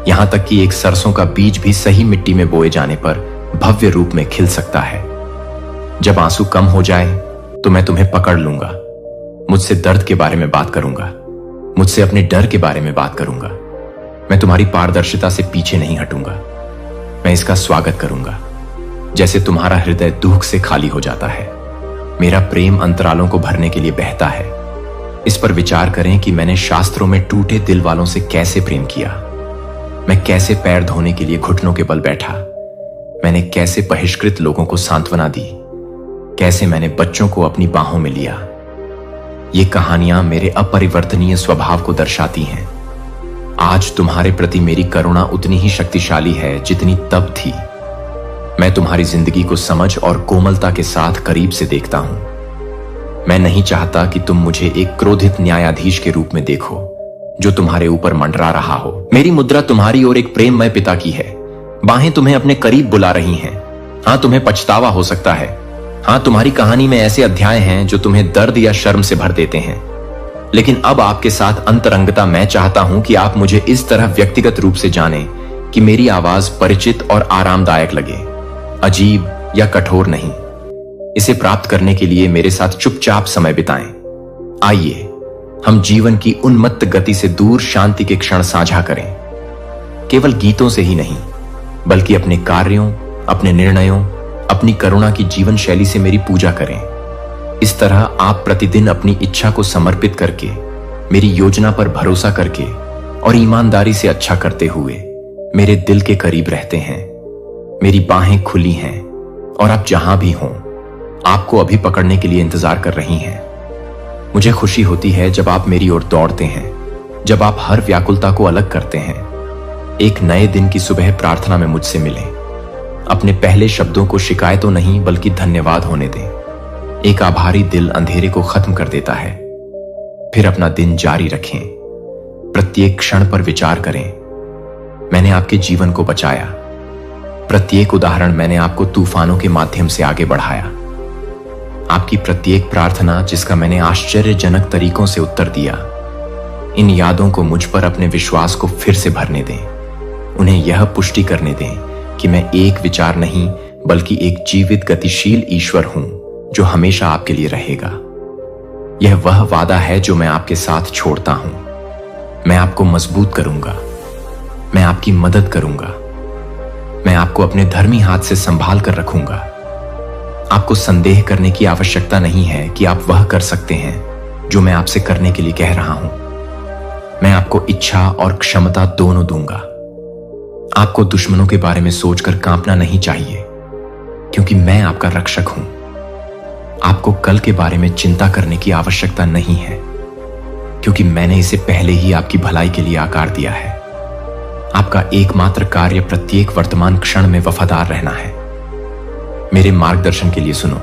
यहां तक कि एक सरसों का बीज भी सही मिट्टी में बोए जाने पर भव्य रूप में खिल सकता है। जब आंसू कम हो जाए, तो मैं तुम्हें पकड़ लूंगा। मुझसे दर्द के बारे में बात करूंगा, मुझसे अपने डर के बारे में बात करूंगा। मैं तुम्हारी पारदर्शिता से पीछे नहीं हटूंगा। मैं इसका स्वागत करूंगा, जैसे तुम्हारा हृदय दुख से खाली हो जाता है। मेरा प्रेम अंतरालों को भरने के लिए बहता है। इस पर विचार करें कि मैंने शास्त्रों में टूटे दिल वालों से कैसे प्रेम किया। मैं कैसे पैर धोने के लिए घुटनों के बल बैठा। मैंने कैसे बहिष्कृत लोगों को सांत्वना दी। कैसे मैंने बच्चों को अपनी बाहों में लिया। ये कहानियां मेरे अपरिवर्तनीय स्वभाव को दर्शाती हैं। आज तुम्हारे प्रति मेरी करुणा उतनी ही शक्तिशाली है जितनी तब थी। मैं तुम्हारी जिंदगी को समझ और कोमलता के साथ करीब से देखता हूं। मैं नहीं चाहता कि तुम मुझे एक क्रोधित न्यायाधीश के रूप में देखो, जो तुम्हारे ऊपर मंडरा रहा हो। मेरी मुद्रा तुम्हारी ओर एक प्रेममय पिता की है। बाहें तुम्हें अपने करीब बुला रही हैं। हां, तुम्हें पछतावा हो सकता है। हां, तुम्हारी कहानी में ऐसे अध्याय हैं जो तुम्हें दर्द या शर्म से भर देते हैं। लेकिन अब आपके साथ अंतरंगता मैं चाहता हूं कि आप मुझे इस तरह व्यक्तिगत रूप से जानें कि मेरी आवाज परिचित और आरामदायक लगे, अजीब या कठोर नहीं। इसे प्राप्त करने के लिए मेरे साथ चुपचाप समय बिताएं। आइए हम जीवन की उन्मत्त गति से दूर शांति के क्षण साझा करें। केवल गीतों से ही नहीं, बल्कि अपने कार्यों, अपने निर्णयों, अपनी करुणा की जीवन शैली से मेरी पूजा करें। इस तरह आप प्रतिदिन अपनी इच्छा को समर्पित करके, मेरी योजना पर भरोसा करके और ईमानदारी से अच्छा करते हुए मेरे दिल के करीब रहते हैं। मेरी बाहें खुली हैं और आप जहां भी हों, आपको अभी पकड़ने के लिए इंतजार कर रही हैं। मुझे खुशी होती है जब आप मेरी ओर दौड़ते हैं, जब आप हर व्याकुलता को अलग करते हैं। एक नए दिन की सुबह प्रार्थना में मुझसे मिलें। अपने पहले शब्दों को शिकायतों नहीं बल्कि धन्यवाद होने दें। एक आभारी दिल अंधेरे को खत्म कर देता है। फिर अपना दिन जारी रखें। प्रत्येक क्षण पर विचार करें। मैंने आपके जीवन को बचाया। प्रत्येक उदाहरण मैंने आपको तूफानों के माध्यम से आगे बढ़ाया। आपकी प्रत्येक प्रार्थना जिसका मैंने आश्चर्यजनक तरीकों से उत्तर दिया। इन यादों को मुझ पर अपने विश्वास को फिर से भरने दें। उन्हें यह पुष्टि करने दें कि मैं एक विचार नहीं बल्कि एक जीवित गतिशील ईश्वर हूं जो हमेशा आपके लिए रहेगा। यह वह वादा है जो मैं आपके साथ छोड़ता हूं। मैं आपको मजबूत करूंगा। मैं आपकी मदद करूंगा। मैं आपको अपने धर्मी हाथ से संभाल कर रखूंगा। आपको संदेह करने की आवश्यकता नहीं है कि आप वह कर सकते हैं जो मैं आपसे करने के लिए कह रहा हूं। मैं आपको इच्छा और क्षमता दोनों दूंगा। आपको दुश्मनों के बारे में सोचकर कांपना नहीं चाहिए, क्योंकि मैं आपका रक्षक हूं। आपको कल के बारे में चिंता करने की आवश्यकता नहीं है, क्योंकि मैंने इसे पहले ही आपकी भलाई के लिए आकार दिया है। आपका एकमात्र कार्य प्रत्येक वर्तमान क्षण में वफादार रहना है। मेरे मार्गदर्शन के लिए सुनो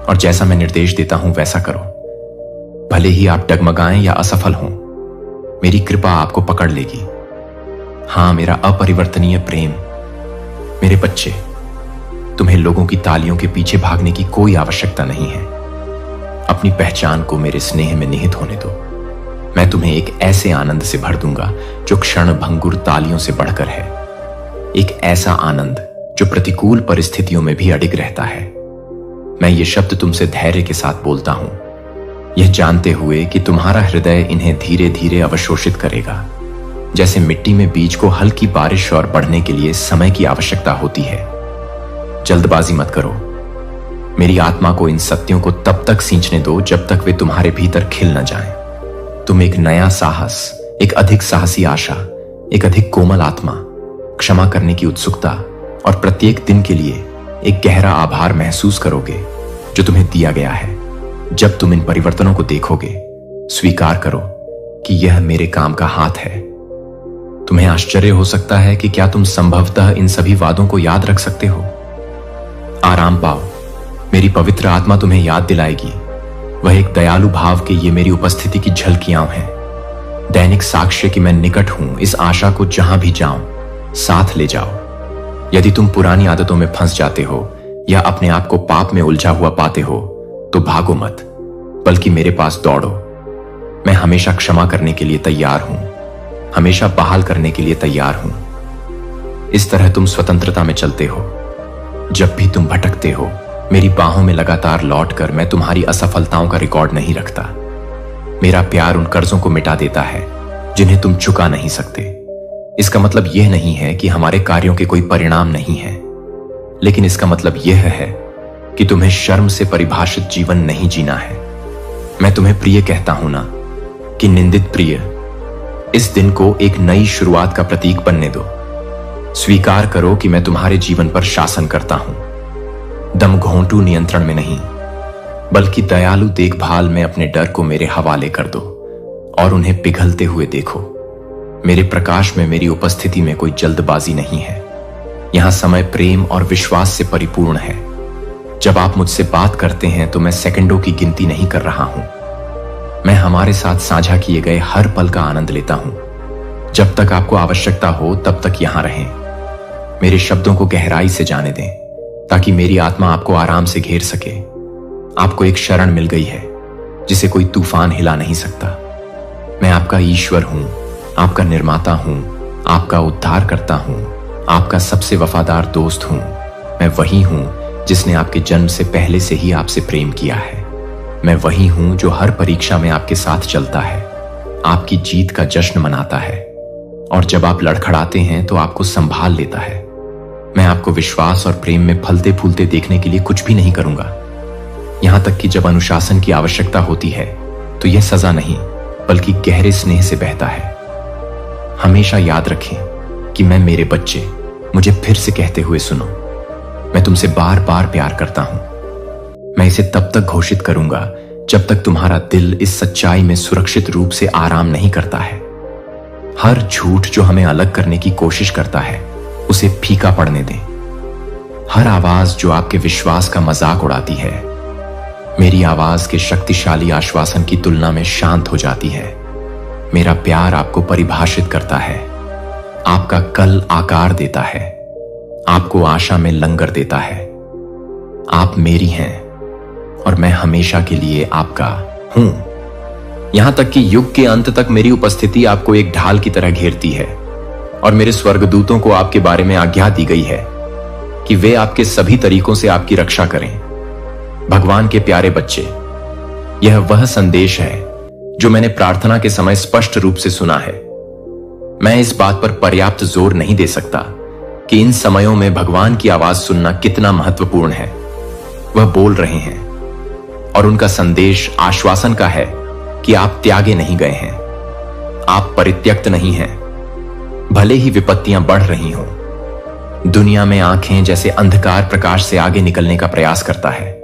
और जैसा मैं निर्देश देता हूं वैसा करो। भले ही आप डगमगाएं या असफल हों, मेरी कृपा आपको पकड़ लेगी। हां, मेरा अपरिवर्तनीय प्रेम। मेरे बच्चे, तुम्हें लोगों की तालियों के पीछे भागने की कोई आवश्यकता नहीं है। अपनी पहचान को मेरे स्नेह में निहित होने दो। मैं तुम्हें एक ऐसे आनंद से भर दूंगा जो क्षण भंगुर तालियों से बढ़कर है। एक ऐसा आनंद जो प्रतिकूल परिस्थितियों में भी अडिग रहता है। मैं ये शब्द तुमसे धैर्य के साथ बोलता हूं, यह जानते हुए कि तुम्हारा हृदय इन्हें धीरे धीरे अवशोषित करेगा, जैसे मिट्टी में बीज को हल्की बारिश और बढ़ने के लिए समय की आवश्यकता होती है। जल्दबाजी मत करो। मेरी आत्मा को इन सत्यों को तब तक सींचने दो जब तक वे तुम्हारे भीतर खिल न जाएं। तुम एक नया साहस, एक अधिक साहसी आशा, एक अधिक कोमल आत्मा, क्षमा करने की उत्सुकता और प्रत्येक दिन के लिए एक गहरा आभार महसूस करोगे जो तुम्हें दिया गया है। जब तुम इन परिवर्तनों को देखोगे, स्वीकार करो कि यह मेरे काम का हाथ है। तुम्हें आश्चर्य हो सकता है कि क्या तुम संभवतः इन सभी वादों को याद रख सकते हो। आराम पाओ, मेरी पवित्र आत्मा तुम्हें याद दिलाएगी। वह एक दयालु भाव के ये मेरी उपस्थिति की झलकियां हैं, दैनिक साक्ष्य कि मैं निकट हूं। इस आशा को जहां भी जाऊं साथ ले जाओ। यदि तुम पुरानी आदतों में फंस जाते हो या अपने आप को पाप में उलझा हुआ पाते हो तो भागो मत, बल्कि मेरे पास दौड़ो। मैं हमेशा क्षमा करने के लिए तैयार हूं, हमेशा बहाल करने के लिए तैयार हूं। इस तरह तुम स्वतंत्रता में चलते हो। जब भी तुम भटकते हो, मेरी बाहों में लगातार लौटकर मैं तुम्हारी असफलताओं का रिकॉर्ड नहीं रखता। मेरा प्यार उन कर्जों को मिटा देता है जिन्हें तुम चुका नहीं सकते। इसका मतलब यह नहीं है कि हमारे कार्यों के कोई परिणाम नहीं है, लेकिन इसका मतलब यह है कि तुम्हें शर्म से परिभाषित जीवन नहीं जीना है। मैं तुम्हें प्रिय कहता हूं ना कि निंदित प्रिय। इस दिन को एक नई शुरुआत का प्रतीक बनने दो। स्वीकार करो कि मैं तुम्हारे जीवन पर शासन करता हूं, दमघोंटू नियंत्रण में नहीं, बल्कि दयालु देखभाल में। अपने डर को मेरे हवाले कर दो और उन्हें पिघलते हुए देखो। मेरे प्रकाश में मेरी उपस्थिति में कोई जल्दबाजी नहीं है। यहां समय प्रेम और विश्वास से परिपूर्ण है। जब आप मुझसे बात करते हैं तो मैं सेकंडों की गिनती नहीं कर रहा हूं। मैं हमारे साथ साझा किए गए हर पल का आनंद लेता हूं। जब तक आपको आवश्यकता हो तब तक यहां रहें। मेरे शब्दों को गहराई से जाने दें ताकि मेरी आत्मा आपको आराम से घेर सके। आपको एक शरण मिल गई है जिसे कोई तूफान हिला नहीं सकता। मैं आपका ईश्वर हूं, आपका निर्माता हूं, आपका उद्धार करता हूं, आपका सबसे वफादार दोस्त हूं। मैं वही हूं जिसने आपके जन्म से पहले से ही आपसे प्रेम किया है। मैं वही हूं जो हर परीक्षा में आपके साथ चलता है, आपकी जीत का जश्न मनाता है, और जब आप लड़खड़ाते हैं तो आपको संभाल लेता है। मैं आपको विश्वास और प्रेम में फलते फूलते देखने के लिए कुछ भी नहीं करूंगा। यहां तक कि जब अनुशासन की आवश्यकता होती है तो यह सजा नहीं बल्कि गहरे स्नेह से बहता है। हमेशा याद रखें कि मैं मेरे बच्चे, मुझे फिर से कहते हुए सुनो, मैं तुमसे बार बार प्यार करता हूं। मैं इसे तब तक घोषित करूंगा जब तक तुम्हारा दिल इस सच्चाई में सुरक्षित रूप से आराम नहीं करता है। हर झूठ जो हमें अलग करने की कोशिश करता है उसे फीका पड़ने दें। हर आवाज जो आपके विश्वास का मजाक उड़ाती है मेरी आवाज के शक्तिशाली आश्वासन की तुलना में शांत हो जाती है। मेरा प्यार आपको परिभाषित करता है, आपका कल आकार देता है, आपको आशा में लंगर देता है। आप मेरी हैं और मैं हमेशा के लिए आपका हूं। यहां तक कि युग के अंत तक मेरी उपस्थिति आपको एक ढाल की तरह घेरती है और मेरे स्वर्गदूतों को आपके बारे में आज्ञा दी गई है कि वे आपके सभी तरीकों से आपकी रक्षा करें। भगवान के प्यारे बच्चे, यह वह संदेश है जो मैंने प्रार्थना के समय स्पष्ट रूप से सुना है। मैं इस बात पर पर्याप्त जोर नहीं दे सकता कि इन समयों में भगवान की आवाज सुनना कितना महत्वपूर्ण है। वह बोल रहे हैं और उनका संदेश आश्वासन का है कि आप त्यागे नहीं गए हैं, आप परित्यक्त नहीं हैं। भले ही विपत्तियां बढ़ रही हों, दुनिया में आंखें जैसे अंधकार प्रकाश से आगे निकलने का प्रयास करता है।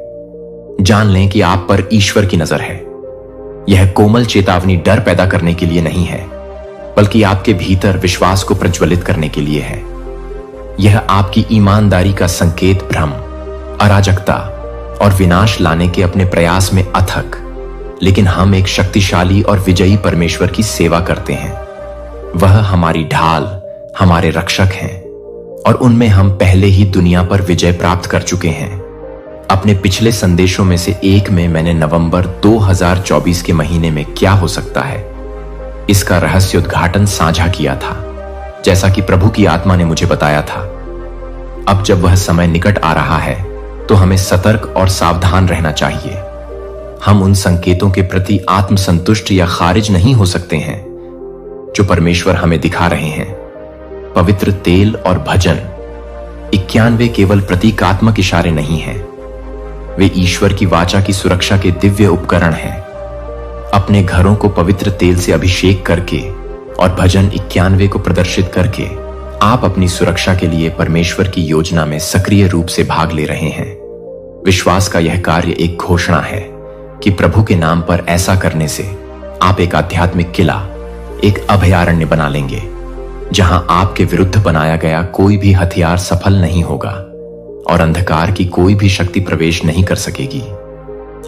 जान लें कि आप पर ईश्वर की नजर है। यह कोमल चेतावनी डर पैदा करने के लिए नहीं है, बल्कि आपके भीतर विश्वास को प्रज्वलित करने के लिए है। यह आपकी ईमानदारी का संकेत भ्रम, अराजकता और विनाश लाने के अपने प्रयास में अथक, लेकिन हम एक शक्तिशाली और विजयी परमेश्वर की सेवा करते हैं। वह हमारी ढाल, हमारे रक्षक हैं और उनमें हम पहले ही दुनिया पर विजय प्राप्त कर चुके हैं। अपने पिछले संदेशों में से एक में मैंने नवंबर 2024 के महीने में क्या हो सकता है इसका रहस्य उद्घाटन साझा किया था, जैसा कि प्रभु की आत्मा ने मुझे बताया था। अब जब वह समय निकट आ रहा है तो हमें सतर्क और सावधान रहना चाहिए। हम उन संकेतों के प्रति आत्मसंतुष्ट या खारिज नहीं हो सकते हैं जो परमेश्वर हमें दिखा रहे हैं। पवित्र तेल और भजन 91 केवल प्रतीकात्मक इशारे नहीं हैं, वे ईश्वर की वाचा की सुरक्षा के दिव्य उपकरण हैं। अपने घरों को पवित्र तेल से अभिषेक करके और भजन 91 को प्रदर्शित करके आप अपनी सुरक्षा के लिए परमेश्वर की योजना में सक्रिय रूप से भाग ले रहे हैं। विश्वास का यह कार्य एक घोषणा है कि प्रभु के नाम पर ऐसा करने से आप एक आध्यात्मिक किला, एक अभयारण्य बना लेंगे जहां आपके विरुद्ध बनाया गया कोई भी हथियार सफल नहीं होगा और अंधकार की कोई भी शक्ति प्रवेश नहीं कर सकेगी।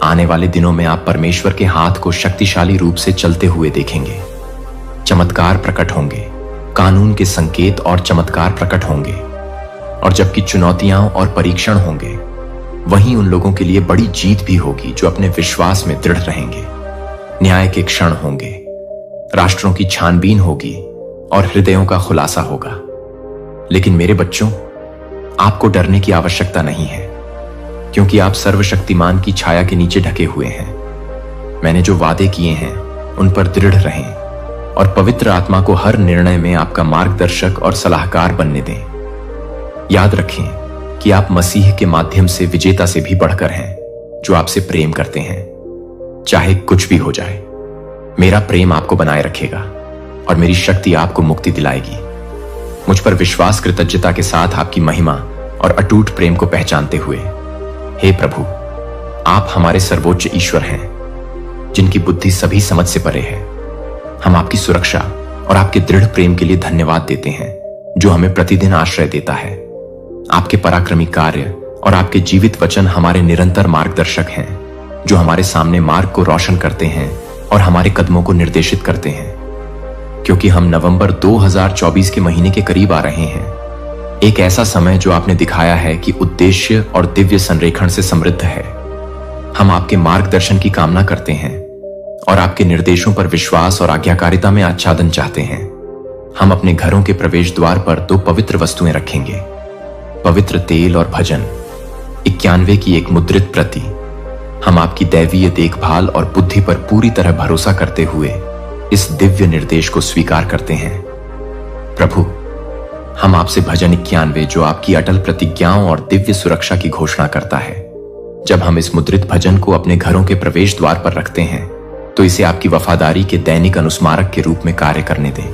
आने वाले दिनों में आप परमेश्वर के हाथ को शक्तिशाली रूप से चलते हुए देखेंगे। चमत्कार प्रकट होंगे, कानून के संकेत और चमत्कार प्रकट होंगे, और जबकि चुनौतियां और परीक्षण होंगे, वहीं उन लोगों के लिए बड़ी जीत भी होगी जो अपने विश्वास में दृढ़ रहेंगे। न्याय के क्षण होंगे, राष्ट्रों की छानबीन होगी और हृदयों का खुलासा होगा। लेकिन मेरे बच्चों, आपको डरने की आवश्यकता नहीं है, क्योंकि आप सर्वशक्तिमान की छाया के नीचे ढके हुए हैं। मैंने जो वादे किए हैं उन पर दृढ़ रहें और पवित्र आत्मा को हर निर्णय में आपका मार्गदर्शक और सलाहकार बनने दें। याद रखें कि आप मसीह के माध्यम से विजेता से भी बढ़कर हैं, जो आपसे प्रेम करते हैं। चाहे कुछ भी हो जाए, मेरा प्रेम आपको बनाए रखेगा और मेरी शक्ति आपको मुक्ति दिलाएगी। मुझ पर विश्वास कृतज्ञता के साथ आपकी महिमा और अटूट प्रेम को पहचानते हुए, हे प्रभु, आप हमारे सर्वोच्च ईश्वर हैं, जिनकी बुद्धि सभी समझ से परे है। हम आपकी सुरक्षा और आपके दृढ़ प्रेम के लिए धन्यवाद देते हैं, जो हमें प्रतिदिन आश्रय देता है। आपके पराक्रमी कार्य और आपके जीवित वचन हमारे निरंतर मार्गदर्शक हैं, जो हमारे सामने मार्ग को रोशन करते हैं और हमारे कदमों को निर्देशित करते हैं। क्योंकि हम नवंबर 2024 के महीने के करीब आ रहे हैं, एक ऐसा समय जो आपने दिखाया है कि उद्देश्य और दिव्य संरेखण से समृद्ध है। हम आपके मार्गदर्शन की कामना करते हैं और आपके निर्देशों पर विश्वास और आज्ञाकारिता में आच्छादन चाहते हैं। हम अपने घरों के प्रवेश द्वार पर 2 पवित्र वस्तुएं रखेंगे, पवित्र तेल और भजन 91 की एक मुद्रित प्रति। हम आपकी दैवीय देखभाल और बुद्धि पर पूरी तरह भरोसा करते हुए इस दिव्य निर्देश को स्वीकार करते हैं। प्रभु, हम आपसे भजन 91, जो आपकी अटल प्रतिज्ञाओं और दिव्य सुरक्षा की घोषणा करता है, जब हम इस मुद्रित भजन को अपने घरों के प्रवेश द्वार पर रखते हैं, तो इसे आपकी वफादारी के दैनिक अनुस्मारक के रूप में कार्य करने दें।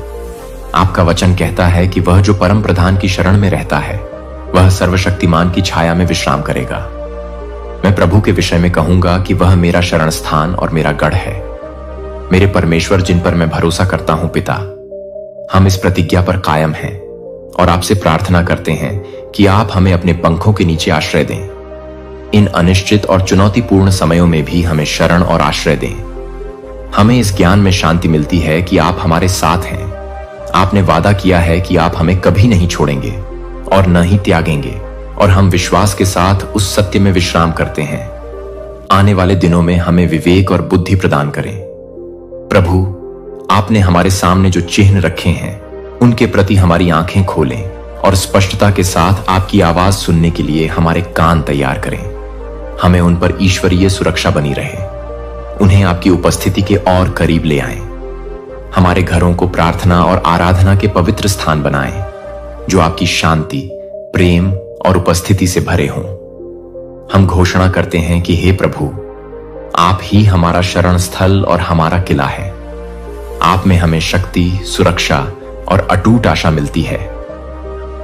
आपका वचन कहता है कि वह जो परम प्रधान की शरण में रहता है, वह सर्वशक्तिमान की छाया में विश्राम करेगा। मैं प्रभु के विषय में कहूंगा कि वह मेरा शरण स्थान और मेरा गढ़ है। मेरे परमेश्वर, जिन पर मैं भरोसा करता हूं पिता, हम इस प्रतिज्ञा पर कायम हैं और आपसे प्रार्थना करते हैं कि आप हमें अपने पंखों के नीचे आश्रय दें। इन अनिश्चित और चुनौतीपूर्ण समयों में भी हमें शरण और आश्रय दें। हमें इस ज्ञान में शांति मिलती है कि आप हमारे साथ हैं। आपने वादा किया है कि आप हमें कभी नहीं छोड़ेंगे और न ही त्यागेंगे, और हम विश्वास के साथ उस सत्य में विश्राम करते हैं। आने वाले दिनों में हमें विवेक और बुद्धि प्रदान करें। प्रभु, आपने हमारे सामने जो चिन्ह रखे हैं, उनके प्रति हमारी आंखें खोलें और स्पष्टता के साथ आपकी आवाज सुनने के लिए हमारे कान तैयार करें। हमें उन पर ईश्वरीय सुरक्षा बनी रहे। उन्हें आपकी उपस्थिति के और करीब ले आएं। हमारे घरों को प्रार्थना और आराधना के पवित्र स्थान बनाएं, जो आपकी शांति, प्रेम और उपस्थिति से भरे हों। हम घोषणा करते हैं कि हे प्रभु, आप ही हमारा शरण स्थल और हमारा किला है। आप में हमें शक्ति, सुरक्षा और अटूट आशा मिलती है।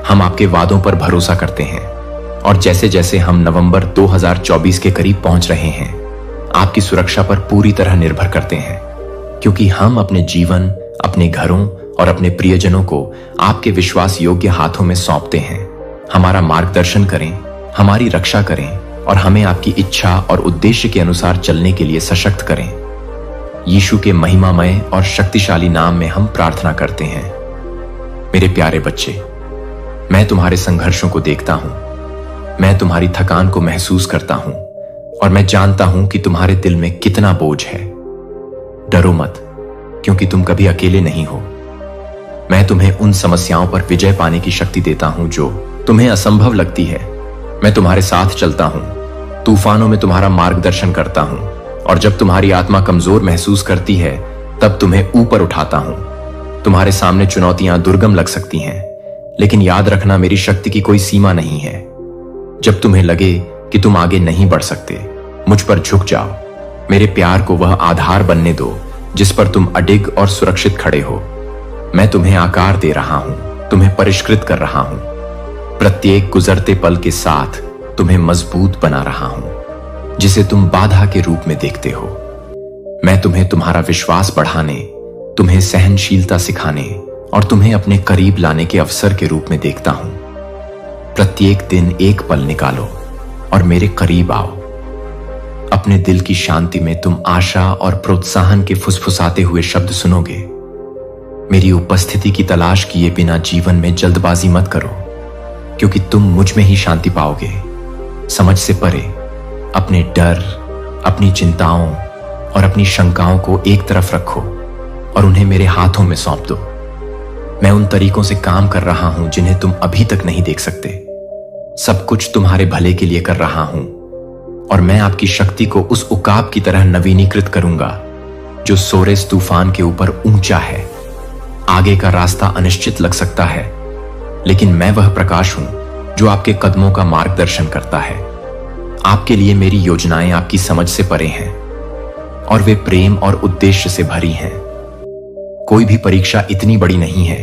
हम आपके वादों पर भरोसा करते हैं और जैसे जैसे हम नवंबर 2024 के करीब पहुंच रहे हैं, आपकी सुरक्षा पर पूरी तरह निर्भर करते हैं, क्योंकि हम अपने जीवन, अपने घरों और अपने प्रियजनों को आपके विश्वास योग्य हाथों में सौंपते हैं। हमारा मार्गदर्शन करें, हमारी रक्षा करें और हमें आपकी इच्छा और उद्देश्य के अनुसार चलने के लिए सशक्त करें। यीशु के महिमामय और शक्तिशाली नाम में हम प्रार्थना करते हैं। मेरे प्यारे बच्चे, मैं तुम्हारे संघर्षों को देखता हूं, मैं तुम्हारी थकान को महसूस करता हूं और मैं जानता हूं कि तुम्हारे दिल में कितना बोझ है। डरो मत, क्योंकि तुम कभी अकेले नहीं हो। मैं तुम्हें उन समस्याओं पर विजय पाने की शक्ति देता हूं जो तुम्हें असंभव लगती है। मैं तुम्हारे साथ चलता हूं, तूफानों में तुम्हारा मार्गदर्शन करता हूं और जब तुम्हारी आत्मा कमजोर महसूस करती है तब तुम्हें ऊपर उठाता हूं। तुम्हारे सामने चुनौतियां दुर्गम लग सकती हैं, लेकिन याद रखना, मेरी शक्ति की कोई सीमा नहीं है। जब तुम्हें लगे कि तुम आगे नहीं बढ़ सकते, मुझ पर झुक जाओ। मेरे प्यार को वह आधार बनने दो जिस पर तुम अडिग और सुरक्षित खड़े हो। मैं तुम्हें आकार दे रहा हूं, तुम्हें परिष्कृत कर रहा हूं। प्रत्येक गुजरते पल के साथ तुम्हें मजबूत बना रहा हूं, जिसे तुम बाधा के रूप में देखते हो। मैं तुम्हें तुम्हारा विश्वास बढ़ाने, तुम्हें सहनशीलता सिखाने और तुम्हें अपने करीब लाने के अवसर के रूप में देखता हूं। प्रत्येक दिन एक पल निकालो और मेरे करीब आओ। अपने दिल की शांति में तुम आशा और प्रोत्साहन के फुसफुसाते हुए शब्द सुनोगे। मेरी उपस्थिति की तलाश किए बिना जीवन में जल्दबाजी मत करो, क्योंकि तुम मुझ में ही शांति पाओगे। समझ से परे अपने डर, अपनी चिंताओं और अपनी शंकाओं को एक तरफ रखो और उन्हें मेरे हाथों में सौंप दो। मैं उन तरीकों से काम कर रहा हूं जिन्हें तुम अभी तक नहीं देख सकते। सब कुछ तुम्हारे भले के लिए कर रहा हूं और मैं आपकी शक्ति को उस उकाब की तरह नवीनीकृत करूंगा जो सोरेस तूफान के ऊपर ऊंचा है। आगे का रास्ता अनिश्चित लग सकता है, लेकिन मैं वह प्रकाश हूं जो आपके कदमों का मार्गदर्शन करता है। आपके लिए मेरी योजनाएं आपकी समझ से परे हैं और वे प्रेम और उद्देश्य से भरी हैं। कोई भी परीक्षा इतनी बड़ी नहीं है,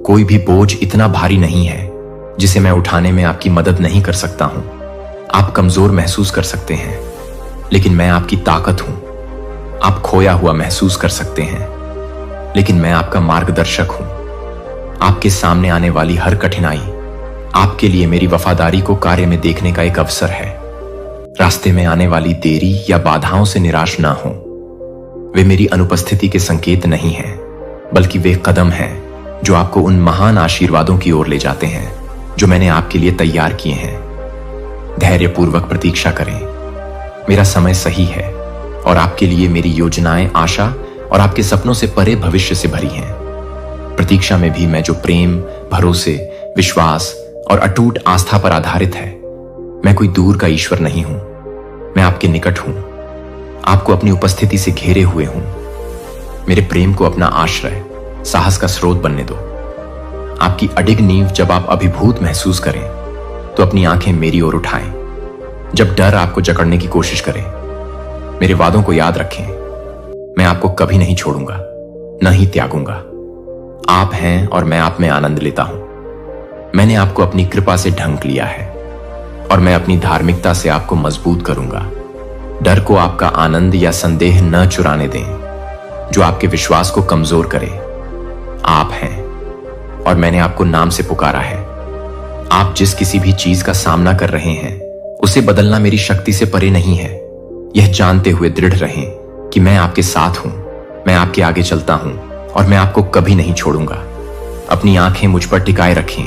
कोई भी बोझ इतना भारी नहीं है जिसे मैं उठाने में आपकी मदद नहीं कर सकता हूं। आप कमजोर महसूस कर सकते हैं, लेकिन मैं आपकी ताकत हूं। आप खोया हुआ महसूस कर सकते हैं, लेकिन मैं आपका मार्गदर्शक हूं। आपके सामने आने वाली हर कठिनाई आपके लिए मेरी वफादारी को कार्य में देखने का एक अवसर है। रास्ते में आने वाली देरी या बाधाओं से निराश ना हो। वे मेरी अनुपस्थिति के संकेत नहीं हैं, बल्कि वे कदम हैं जो आपको उन महान आशीर्वादों की ओर ले जाते हैं जो मैंने आपके लिए तैयार किए हैं। धैर्यपूर्वक प्रतीक्षा करें, मेरा समय सही है और आपके लिए मेरी योजनाएं आशा और आपके सपनों से परे भविष्य से भरी हैं। प्रतीक्षा में भी मैं जो प्रेम, भरोसे, विश्वास और अटूट आस्था पर आधारित है। मैं कोई दूर का ईश्वर नहीं हूं, मैं आपके निकट हूं, आपको अपनी उपस्थिति से घेरे हुए हूं। मेरे प्रेम को अपना आश्रय, साहस का स्रोत बनने दो। आपकी अडिग नींव जब आप अभिभूत महसूस करें तो अपनी आंखें मेरी ओर उठाएं। जब डर आपको जकड़ने की कोशिश करे, मेरे वादों को याद रखें। मैं आपको कभी नहीं छोड़ूंगा, न ही त्यागूंगा। आप हैं और मैं आप में आनंद लेता हूं। मैंने आपको अपनी कृपा से ढंक लिया है और मैं अपनी धार्मिकता से आपको मजबूत करूंगा। डर को आपका आनंद या संदेह न चुराने दें जो आपके विश्वास को कमजोर करे। आप हैं और मैंने आपको नाम से पुकारा है। आप जिस किसी भी चीज का सामना कर रहे हैं उसे बदलना मेरी शक्ति से परे नहीं है। यह जानते हुए दृढ़ रहें कि मैं आपके साथ हूं, मैं आपके आगे चलता हूं और मैं आपको कभी नहीं छोड़ूंगा। अपनी आंखें मुझ पर टिकाए रखें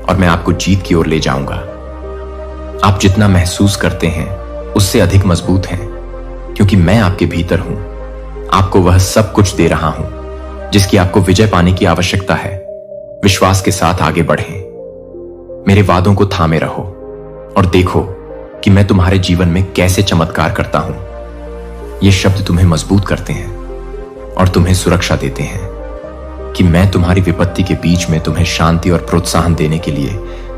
और मैं आपको जीत की ओर ले जाऊंगा। आप जितना महसूस करते हैं उससे अधिक मजबूत हैं, क्योंकि मैं आपके भीतर हूं। आपको वह सब कुछ दे रहा हूं जिसकी आपको विजय पाने की आवश्यकता है। विश्वास के साथ आगे बढ़ें। मेरे वादों को थामे रहो और देखो कि मैं तुम्हारे जीवन में कैसे चमत्कार करता हूं। ये शब्द तुम्हें मजबूत करते हैं और तुम्हें सुरक्षा देते हैं कि मैं तुम्हारी विपत्ति के बीच में तुम्हें शांति और प्रोत्साहन देने के लिए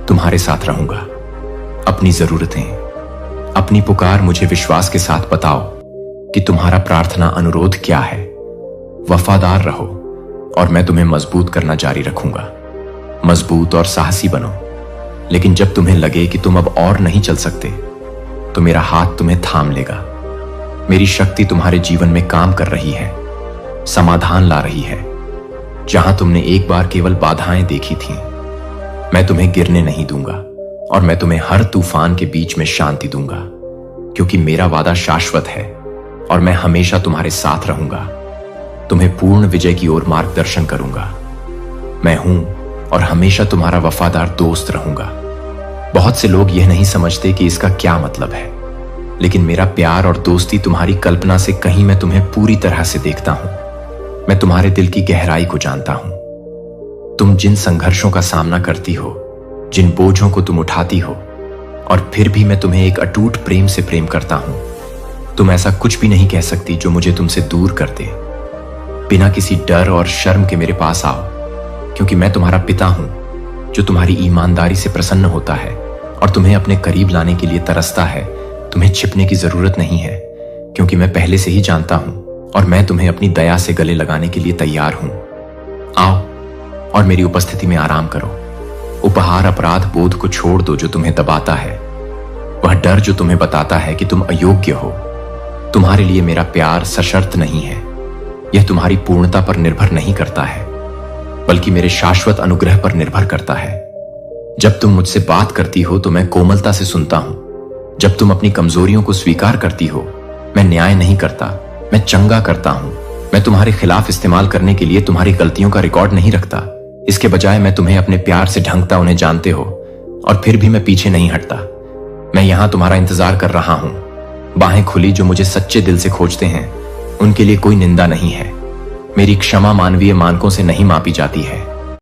तुम्हारे साथ रहूंगा। अपनी जरूरतें, अपनी पुकार मुझे विश्वास के साथ बताओ कि तुम्हारा प्रार्थना अनुरोध क्या है। वफादार रहो और मैं तुम्हें मजबूत करना जारी रखूंगा। मजबूत और साहसी बनो, लेकिन जब तुम्हें लगे कि तुम अब और नहीं चल सकते तो मेरा हाथ तुम्हें थाम लेगा। मेरी शक्ति तुम्हारे जीवन में काम कर रही है, समाधान ला रही है। जहां तुमने एक बार केवल बाधाएं देखी थीं, मैं तुम्हें गिरने नहीं दूंगा और मैं तुम्हें हर तूफान के बीच में शांति दूंगा, क्योंकि मेरा वादा शाश्वत है और मैं हमेशा तुम्हारे साथ रहूंगा। तुम्हें पूर्ण विजय की ओर मार्गदर्शन करूंगा। मैं हूं और हमेशा तुम्हारा वफादार दोस्त रहूंगा। बहुत से लोग यह नहीं समझते कि इसका क्या मतलब है, लेकिन मेरा प्यार और दोस्ती तुम्हारी कल्पना से कहीं मैं तुम्हें पूरी तरह से देखता हूं। मैं तुम्हारे दिल की गहराई को जानता हूं। तुम जिन संघर्षों का सामना करती हो, जिन बोझों को तुम उठाती हो, और फिर भी मैं तुम्हें एक अटूट प्रेम से प्रेम करता हूं। तुम ऐसा कुछ भी नहीं कह सकती जो मुझे तुमसे दूर कर दे। बिना किसी डर और शर्म के मेरे पास आओ, क्योंकि मैं तुम्हारा पिता हूं जो तुम्हारी ईमानदारी से प्रसन्न होता है और तुम्हें अपने करीब लाने के लिए तरसता है। तुम्हें छिपने की जरूरत नहीं है, क्योंकि मैं पहले से ही जानता हूं और मैं तुम्हें अपनी दया से गले लगाने के लिए तैयार हूं। आओ और मेरी उपस्थिति में आराम करो। उपहार अपराध बोध को छोड़ दो जो तुम्हें दबाता है, वह डर जो तुम्हें बताता है कि तुम अयोग्य हो। तुम्हारे लिए मेरा प्यार सशर्त नहीं है। यह तुम्हारी पूर्णता पर निर्भर नहीं करता है, बल्कि मेरे शाश्वत अनुग्रह पर निर्भर करता है। जब तुम मुझसे बात करती हो तो मैं कोमलता से सुनता हूं। जब तुम अपनी कमजोरियों को स्वीकार करती हो, मैं न्याय नहीं करता, मैं चंगा करता हूं। मैं तुम्हारे खिलाफ इस्तेमाल करने के लिए तुम्हारी गलतियों का रिकॉर्ड नहीं रखता। इसके बजाय मैं तुम्हें अपने प्यार से ढंगता उन्हें जानते हो, और फिर भी मैं पीछे नहीं हटता। मैं यहां तुम्हारा इंतजार कर रहा हूं। बाहें खुली जो मुझे सच्चे दिल से खोजते हैं, उनके लिए कोई निंदा नहीं है। मेरी क्षमा मानवीय मानकों से नहीं मापी जाती है।